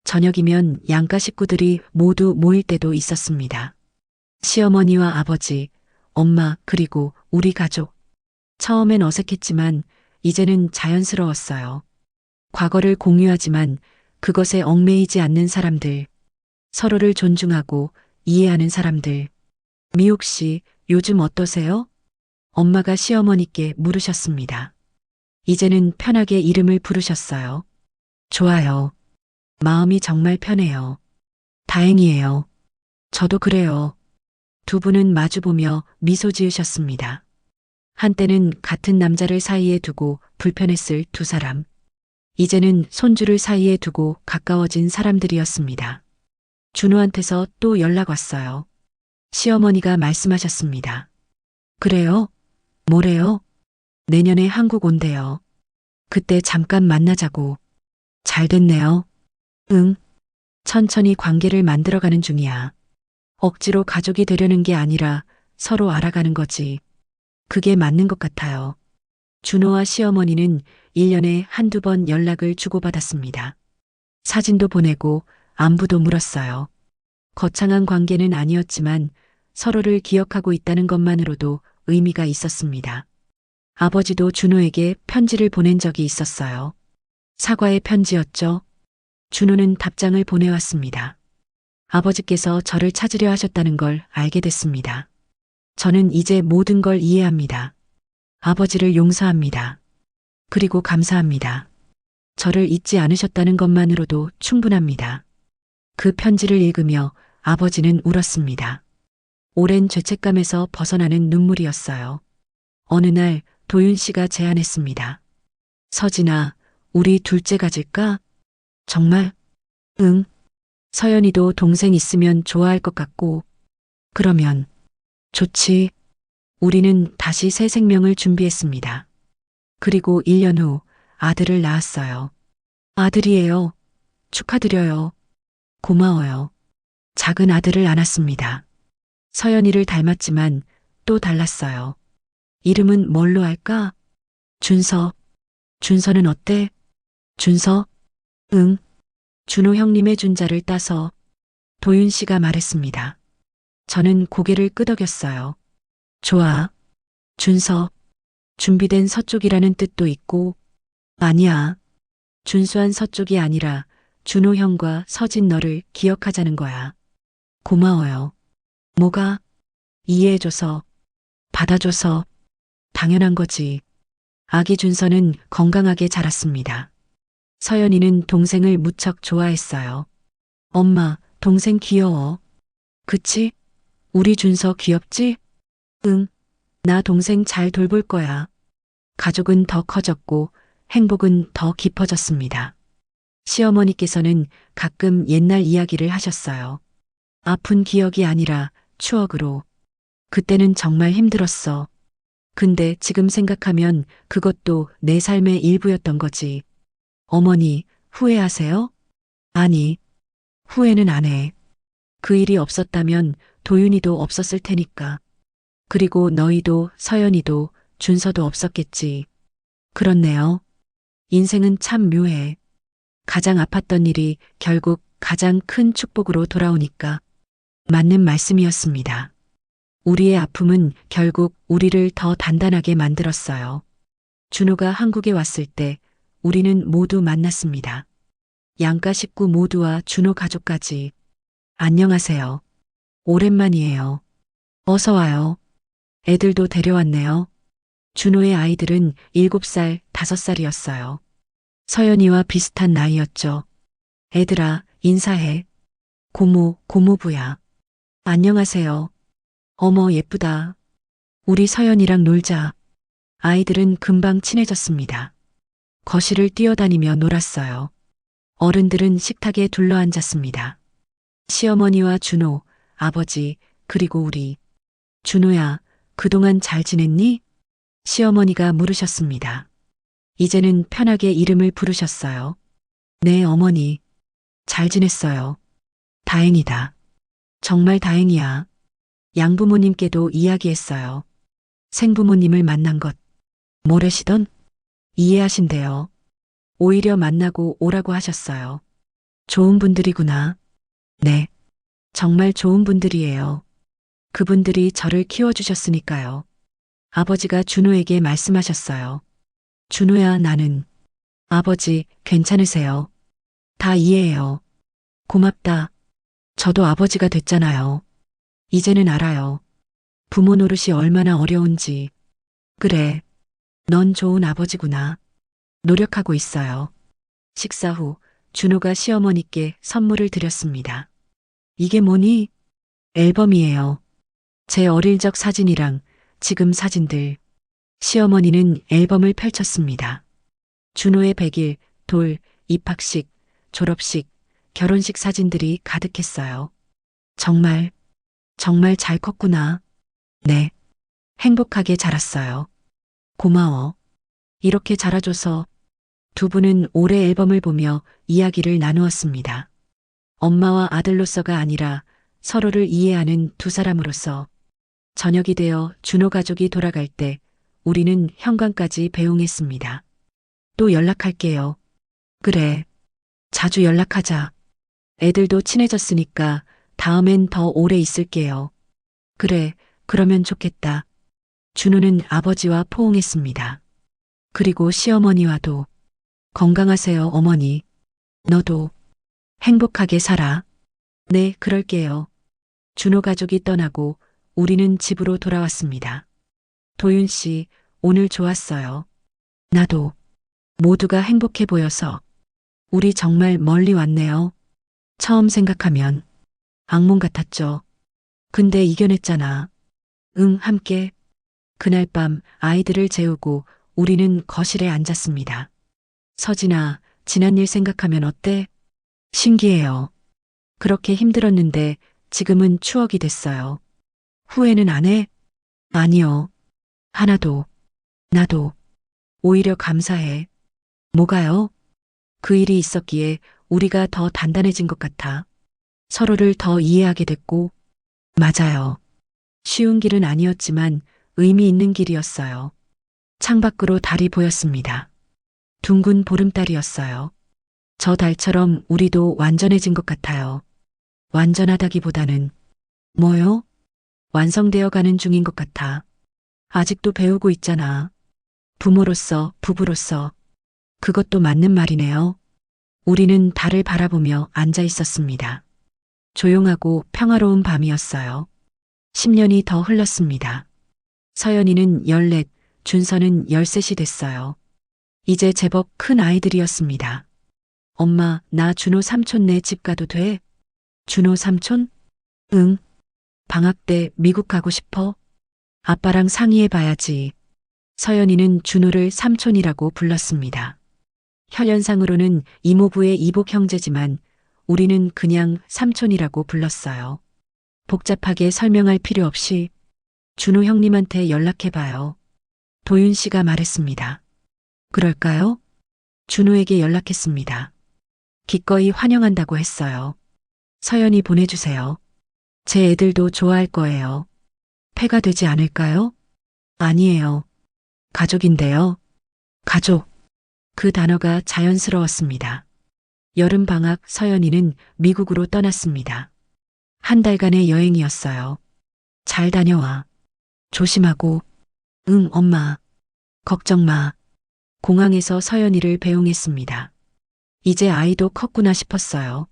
저녁이면 양가 식구들이 모두 모일 때도 있었습니다. 시어머니와 아버지, 엄마, 그리고 우리 가족. 처음엔 어색했지만 이제는 자연스러웠어요. 과거를 공유하지만 그것에 얽매이지 않는 사람들. 서로를 존중하고 이해하는 사람들. 미옥 씨, 요즘 어떠세요? 엄마가 시어머니께 물으셨습니다. 이제는 편하게 이름을 부르셨어요. 좋아요. 마음이 정말 편해요. 다행이에요. 저도 그래요. 두 분은 마주보며 미소 지으셨습니다. 한때는 같은 남자를 사이에 두고 불편했을 두 사람. 이제는 손주를 사이에 두고 가까워진 사람들이었습니다. 준호한테서 또 연락 왔어요. 시어머니가 말씀하셨습니다. 그래요? 뭐래요? 내년에 한국 온대요. 그때 잠깐 만나자고. 잘 됐네요. 응. 천천히 관계를 만들어가는 중이야. 억지로 가족이 되려는 게 아니라 서로 알아가는 거지. 그게 맞는 것 같아요. 준호와 시어머니는 1년에 한두 번 연락을 주고받았습니다. 사진도 보내고 안부도 물었어요. 거창한 관계는 아니었지만 서로를 기억하고 있다는 것만으로도 의미가 있었습니다. 아버지도 준호에게 편지를 보낸 적이 있었어요. 사과의 편지였죠. 준호는 답장을 보내왔습니다. 아버지께서 저를 찾으려 하셨다는 걸 알게 됐습니다. 저는 이제 모든 걸 이해합니다. 아버지를 용서합니다. 그리고 감사합니다. 저를 잊지 않으셨다는 것만으로도 충분합니다. 그 편지를 읽으며 아버지는 울었습니다. 오랜 죄책감에서 벗어나는 눈물이었어요. 어느 날 도윤 씨가 제안했습니다. 서진아, 우리 둘째 가질까? 정말? 응. 서연이도 동생 있으면 좋아할 것 같고. 그러면 좋지. 우리는 다시 새 생명을 준비했습니다. 그리고 1년 후 아들을 낳았어요. 아들이에요. 축하드려요. 고마워요. 작은 아들을 안았습니다. 서연이를 닮았지만 또 달랐어요. 이름은 뭘로 할까? 준서. 준서는 어때? 준서? 응. 준호 형님의 준자를 따서 도윤 씨가 말했습니다. 저는 고개를 끄덕였어요. 좋아. 준서. 준비된 서쪽이라는 뜻도 있고, 아니야. 준수한 서쪽이 아니라 준호 형과 서진 너를 기억하자는 거야. 고마워요. 뭐가? 이해해줘서, 받아줘서, 당연한 거지. 아기 준서는 건강하게 자랐습니다. 서연이는 동생을 무척 좋아했어요. 엄마, 동생 귀여워. 그치? 우리 준서 귀엽지? 응. 나 동생 잘 돌볼 거야. 가족은 더 커졌고 행복은 더 깊어졌습니다. 시어머니께서는 가끔 옛날 이야기를 하셨어요. 아픈 기억이 아니라 추억으로. 그때는 정말 힘들었어. 근데 지금 생각하면 그것도 내 삶의 일부였던 거지. 어머니, 후회하세요? 아니, 후회는 안 해. 그 일이 없었다면 도윤이도 없었을 테니까. 그리고 너희도 서연이도 준서도 없었겠지. 그렇네요. 인생은 참 묘해. 가장 아팠던 일이 결국 가장 큰 축복으로 돌아오니까. 맞는 말씀이었습니다. 우리의 아픔은 결국 우리를 더 단단하게 만들었어요. 준호가 한국에 왔을 때 우리는 모두 만났습니다. 양가 식구 모두와 준호 가족까지. 안녕하세요. 오랜만이에요. 어서 와요. 애들도 데려왔네요. 준호의 아이들은 7살, 5살이었어요. 서연이와 비슷한 나이였죠. 애들아, 인사해. 고모, 고모부야. 안녕하세요. 어머, 예쁘다. 우리 서연이랑 놀자. 아이들은 금방 친해졌습니다. 거실을 뛰어다니며 놀았어요. 어른들은 식탁에 둘러앉았습니다. 시어머니와 준호, 아버지, 그리고 우리. 준호야, 그동안 잘 지냈니? 시어머니가 물으셨습니다. 이제는 편하게 이름을 부르셨어요. 네, 어머니. 잘 지냈어요. 다행이다. 정말 다행이야. 양부모님께도 이야기했어요. 생부모님을 만난 것. 모르시던? 이해하신대요. 오히려 만나고 오라고 하셨어요. 좋은 분들이구나. 네. 정말 좋은 분들이에요. 그분들이 저를 키워주셨으니까요. 아버지가 준호에게 말씀하셨어요. 준호야, 나는. 아버지, 괜찮으세요? 다 이해해요. 고맙다. 저도 아버지가 됐잖아요. 이제는 알아요. 부모 노릇이 얼마나 어려운지. 그래. 넌 좋은 아버지구나. 노력하고 있어요. 식사 후 준호가 시어머니께 선물을 드렸습니다. 이게 뭐니? 앨범이에요. 제 어릴 적 사진이랑 지금 사진들. 시어머니는 앨범을 펼쳤습니다. 준호의 100일, 돌, 입학식, 졸업식, 결혼식 사진들이 가득했어요. 정말 잘 컸구나. 네. 행복하게 자랐어요. 고마워. 이렇게 자라줘서. 두 분은 올해 앨범을 보며 이야기를 나누었습니다. 엄마와 아들로서가 아니라 서로를 이해하는 두 사람으로서. 저녁이 되어 준호 가족이 돌아갈 때 우리는 현관까지 배웅했습니다. 또 연락할게요. 그래. 자주 연락하자. 애들도 친해졌으니까 다음엔 더 오래 있을게요. 그래, 그러면 좋겠다. 준호는 아버지와 포옹했습니다. 그리고 시어머니와도. 건강하세요, 어머니. 너도 행복하게 살아. 네, 그럴게요. 준호 가족이 떠나고 우리는 집으로 돌아왔습니다. 도윤 씨, 오늘 좋았어요. 나도. 모두가 행복해 보여서. 우리 정말 멀리 왔네요. 처음 생각하면. 악몽 같았죠. 근데 이겨냈잖아. 응, 함께. 그날 밤 아이들을 재우고 우리는 거실에 앉았습니다. 서진아, 지난 일 생각하면 어때? 신기해요. 그렇게 힘들었는데 지금은 추억이 됐어요. 후회는 안 해? 아니요. 하나도. 나도. 오히려 감사해. 뭐가요? 그 일이 있었기에 우리가 더 단단해진 것 같아. 서로를 더 이해하게 됐고, 맞아요. 쉬운 길은 아니었지만 의미 있는 길이었어요. 창밖으로 달이 보였습니다. 둥근 보름달이었어요. 저 달처럼 우리도 완전해진 것 같아요. 완전하다기보다는, 뭐요? 완성되어 가는 중인 것 같아. 아직도 배우고 있잖아. 부모로서, 부부로서. 그것도 맞는 말이네요. 우리는 달을 바라보며 앉아 있었습니다. 조용하고 평화로운 밤이었어요. 10년이 더 흘렀습니다. 서연이는 14, 준서는 13이 됐어요. 이제 제법 큰 아이들이었습니다. 엄마, 나 준호 삼촌네 집 가도 돼? 준호 삼촌? 응. 방학 때 미국 가고 싶어? 아빠랑 상의해 봐야지. 서연이는 준호를 삼촌이라고 불렀습니다. 혈연상으로는 이모부의 이복 형제지만 우리는 그냥 삼촌이라고 불렀어요. 복잡하게 설명할 필요 없이 준호 형님한테 연락해봐요. 도윤 씨가 말했습니다. 그럴까요? 준호에게 연락했습니다. 기꺼이 환영한다고 했어요. 서연이 보내주세요. 제 애들도 좋아할 거예요. 폐가 되지 않을까요? 아니에요. 가족인데요. 가족. 그 단어가 자연스러웠습니다. 여름방학 서연이는 미국으로 떠났습니다. 한 달간의 여행이었어요. 잘 다녀와. 조심하고. 응, 엄마. 걱정 마. 공항에서 서연이를 배웅했습니다. 이제 아이도 컸구나 싶었어요.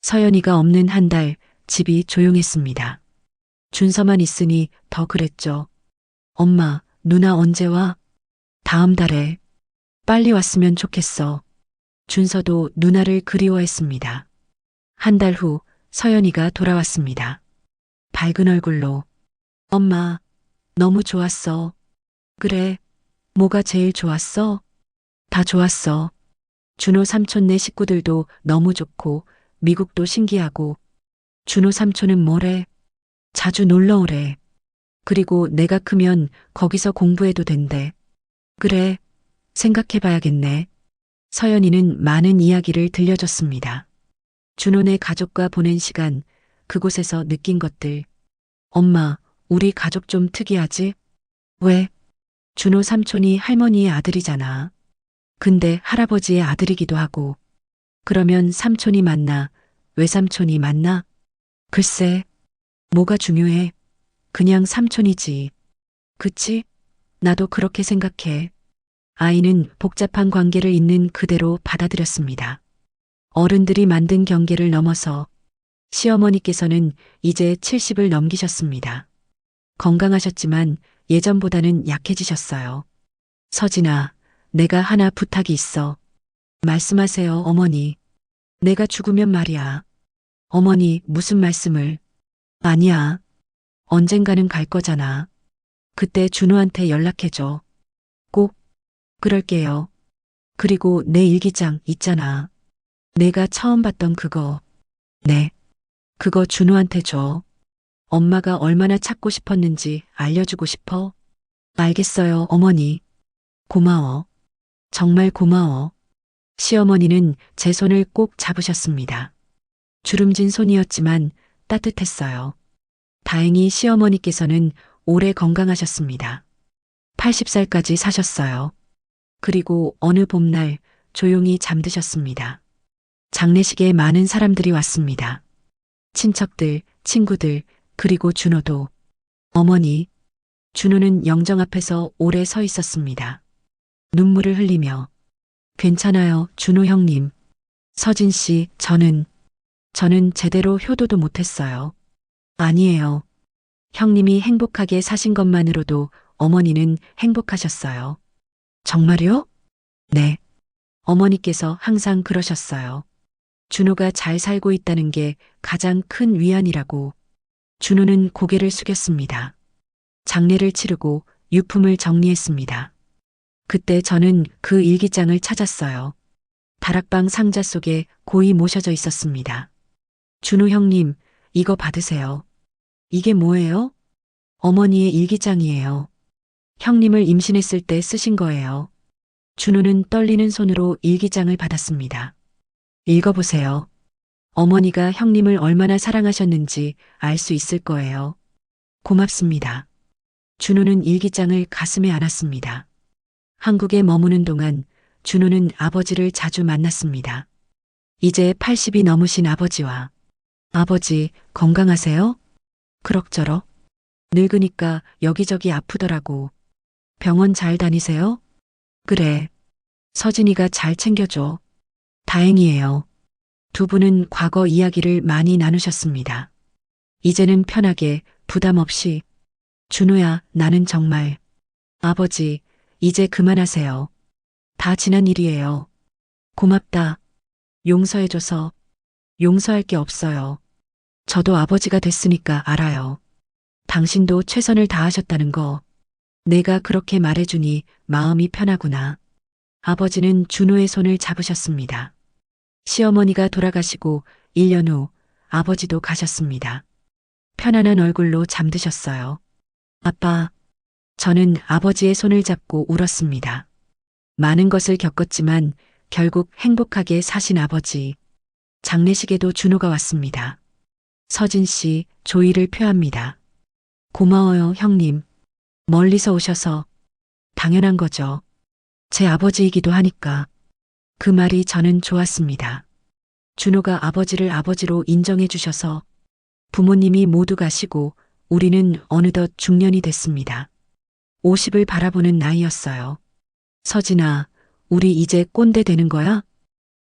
서연이가 없는 한 달, 집이 조용했습니다. 준서만 있으니 더 그랬죠. 엄마, 누나 언제 와? 다음 달에. 빨리 왔으면 좋겠어. 준서도 누나를 그리워했습니다. 한 달 후 서연이가 돌아왔습니다. 밝은 얼굴로. 엄마, 너무 좋았어. 그래, 뭐가 제일 좋았어? 다 좋았어. 준호 삼촌네 식구들도 너무 좋고 미국도 신기하고 준호 삼촌은 뭐래? 자주 놀러 오래. 그리고 내가 크면 거기서 공부해도 된대. 그래, 생각해봐야겠네. 서연이는 많은 이야기를 들려줬습니다. 준호네 가족과 보낸 시간, 그곳에서 느낀 것들. 엄마, 우리 가족 좀 특이하지? 왜? 준호 삼촌이 할머니의 아들이잖아. 근데 할아버지의 아들이기도 하고. 그러면 삼촌이 맞나? 외삼촌이 맞나? 글쎄, 뭐가 중요해? 그냥 삼촌이지. 그치? 나도 그렇게 생각해. 아이는 복잡한 관계를 있는 그대로 받아들였습니다. 어른들이 만든 경계를 넘어서 시어머니께서는 이제 70을 넘기셨습니다. 건강하셨지만 예전보다는 약해지셨어요. 서진아, 내가 하나 부탁이 있어. 말씀하세요, 어머니. 내가 죽으면 말이야. 어머니, 무슨 말씀을. 아니야. 언젠가는 갈 거잖아. 그때 준호한테 연락해줘. 꼭. 그럴게요. 그리고 내 일기장 있잖아. 내가 처음 봤던 그거. 네. 그거 준호한테 줘. 엄마가 얼마나 찾고 싶었는지 알려주고 싶어. 알겠어요, 어머니. 고마워. 정말 고마워. 시어머니는 제 손을 꼭 잡으셨습니다. 주름진 손이었지만 따뜻했어요. 다행히 시어머니께서는 오래 건강하셨습니다. 80살까지 사셨어요. 그리고 어느 봄날 조용히 잠드셨습니다. 장례식에 많은 사람들이 왔습니다. 친척들, 친구들, 그리고 준호도. 어머니, 준호는 영정 앞에서 오래 서 있었습니다. 눈물을 흘리며. 괜찮아요, 준호 형님. 서진 씨, 저는 제대로 효도도 못했어요. 아니에요. 형님이 행복하게 사신 것만으로도 어머니는 행복하셨어요. 정말요? 네. 어머니께서 항상 그러셨어요. 준호가 잘 살고 있다는 게 가장 큰 위안이라고. 준호는 고개를 숙였습니다. 장례를 치르고 유품을 정리했습니다. 그때 저는 그 일기장을 찾았어요. 다락방 상자 속에 고이 모셔져 있었습니다. 준호 형님, 이거 받으세요. 이게 뭐예요? 어머니의 일기장이에요. 형님을 임신했을 때 쓰신 거예요. 준호는 떨리는 손으로 일기장을 받았습니다. 읽어보세요. 어머니가 형님을 얼마나 사랑하셨는지 알 수 있을 거예요. 고맙습니다. 준호는 일기장을 가슴에 안았습니다. 한국에 머무는 동안 준호는 아버지를 자주 만났습니다. 이제 80이 넘으신 아버지와 아버지 건강하세요? 그럭저럭. 늙으니까 여기저기 아프더라고. 병원 잘 다니세요? 그래. 서진이가 잘 챙겨줘. 다행이에요. 두 분은 과거 이야기를 많이 나누셨습니다. 이제는 편하게 부담 없이. 준호야, 나는 정말. 아버지, 이제 그만하세요. 다 지난 일이에요. 고맙다. 용서해줘서. 용서할 게 없어요. 저도 아버지가 됐으니까 알아요. 당신도 최선을 다하셨다는 거. 내가 그렇게 말해주니 마음이 편하구나. 아버지는 준호의 손을 잡으셨습니다. 시어머니가 돌아가시고 1년 후 아버지도 가셨습니다. 편안한 얼굴로 잠드셨어요. 아빠, 저는 아버지의 손을 잡고 울었습니다. 많은 것을 겪었지만 결국 행복하게 사신 아버지. 장례식에도 준호가 왔습니다. 서진 씨, 조의를 표합니다. 고마워요, 형님. 멀리서 오셔서. 당연한 거죠. 제 아버지이기도 하니까. 그 말이 저는 좋았습니다. 준호가 아버지를 아버지로 인정해 주셔서 부모님이 모두 가시고 우리는 어느덧 중년이 됐습니다. 50을 바라보는 나이였어요. 서진아, 우리 이제 꼰대 되는 거야?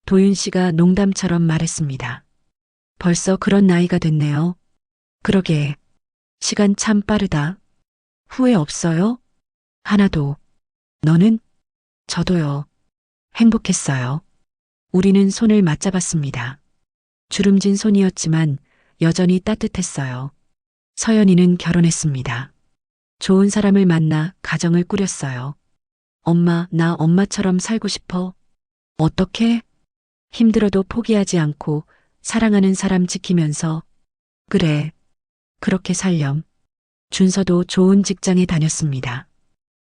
도윤 씨가 농담처럼 말했습니다. 벌써 그런 나이가 됐네요. 그러게. 시간 참 빠르다. 후회 없어요? 하나도. 너는? 저도요. 행복했어요. 우리는 손을 맞잡았습니다. 주름진 손이었지만 여전히 따뜻했어요. 서연이는 결혼했습니다. 좋은 사람을 만나 가정을 꾸렸어요. 엄마, 나 엄마처럼 살고 싶어. 어떻게? 힘들어도 포기하지 않고 사랑하는 사람 지키면서. 그래. 그렇게 살렴. 준서도 좋은 직장에 다녔습니다.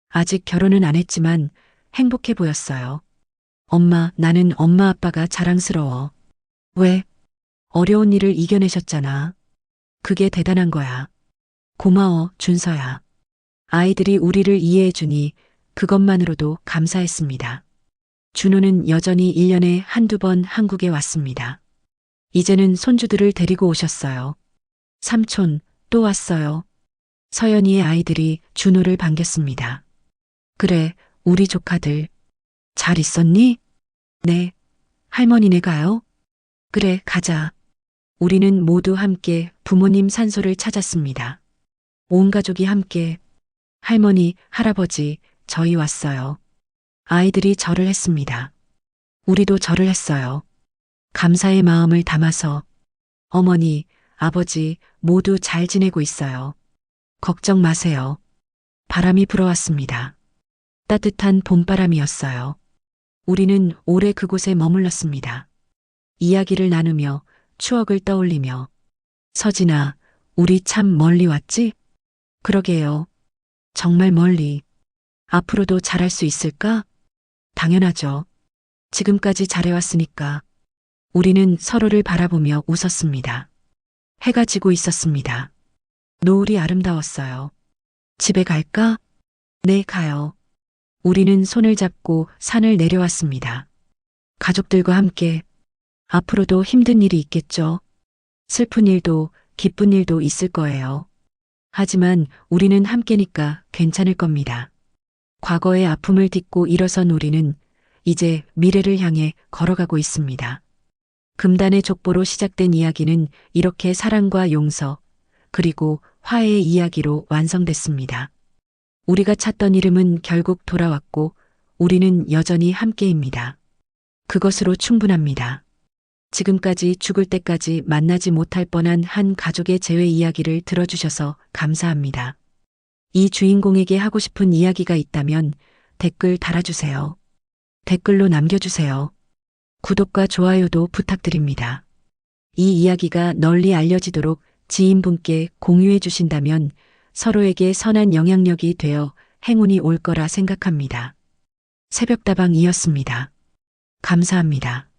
아직 결혼은 안 했지만 행복해 보였어요. 엄마, 나는 엄마 아빠가 자랑스러워. 왜? 어려운 일을 이겨내셨잖아. 그게 대단한 거야. 고마워, 준서야. 아이들이 우리를 이해해주니 그것만으로도 감사했습니다. 준호는 여전히 1년에 한두 번 한국에 왔습니다. 이제는 손주들을 데리고 오셨어요. 삼촌, 또 왔어요. 서연이의 아이들이 준호를 반겼습니다. 그래, 우리 조카들. 잘 있었니? 네. 할머니네 가요? 그래, 가자. 우리는 모두 함께 부모님 산소를 찾았습니다. 온 가족이 함께. 할머니, 할아버지, 저희 왔어요. 아이들이 절을 했습니다. 우리도 절을 했어요. 감사의 마음을 담아서. 어머니, 아버지 모두 잘 지내고 있어요. 걱정 마세요. 바람이 불어왔습니다. 따뜻한 봄바람이었어요. 우리는 오래 그곳에 머물렀습니다. 이야기를 나누며 추억을 떠올리며. 서진아, 우리 참 멀리 왔지? 그러게요. 정말 멀리. 앞으로도 잘할 수 있을까? 당연하죠. 지금까지 잘해왔으니까. 우리는 서로를 바라보며 웃었습니다. 해가 지고 있었습니다. 노을이 아름다웠어요. 집에 갈까? 네, 가요. 우리는 손을 잡고 산을 내려왔습니다. 가족들과 함께. 앞으로도 힘든 일이 있겠죠. 슬픈 일도 기쁜 일도 있을 거예요. 하지만 우리는 함께니까 괜찮을 겁니다. 과거의 아픔을 딛고 일어선 우리는 이제 미래를 향해 걸어가고 있습니다. 금단의 족보로 시작된 이야기는 이렇게 사랑과 용서, 그리고 화해의 이야기로 완성됐습니다. 우리가 찾던 이름은 결국 돌아왔고 우리는 여전히 함께입니다. 그것으로 충분합니다. 지금까지 죽을 때까지 만나지 못할 뻔한 한 가족의 재회 이야기를 들어주셔서 감사합니다. 이 주인공에게 하고 싶은 이야기가 있다면 댓글 달아주세요. 댓글로 남겨주세요. 구독과 좋아요도 부탁드립니다. 이 이야기가 널리 알려지도록 지인분께 공유해 주신다면 서로에게 선한 영향력이 되어 행운이 올 거라 생각합니다. 새벽다방이었습니다. 감사합니다.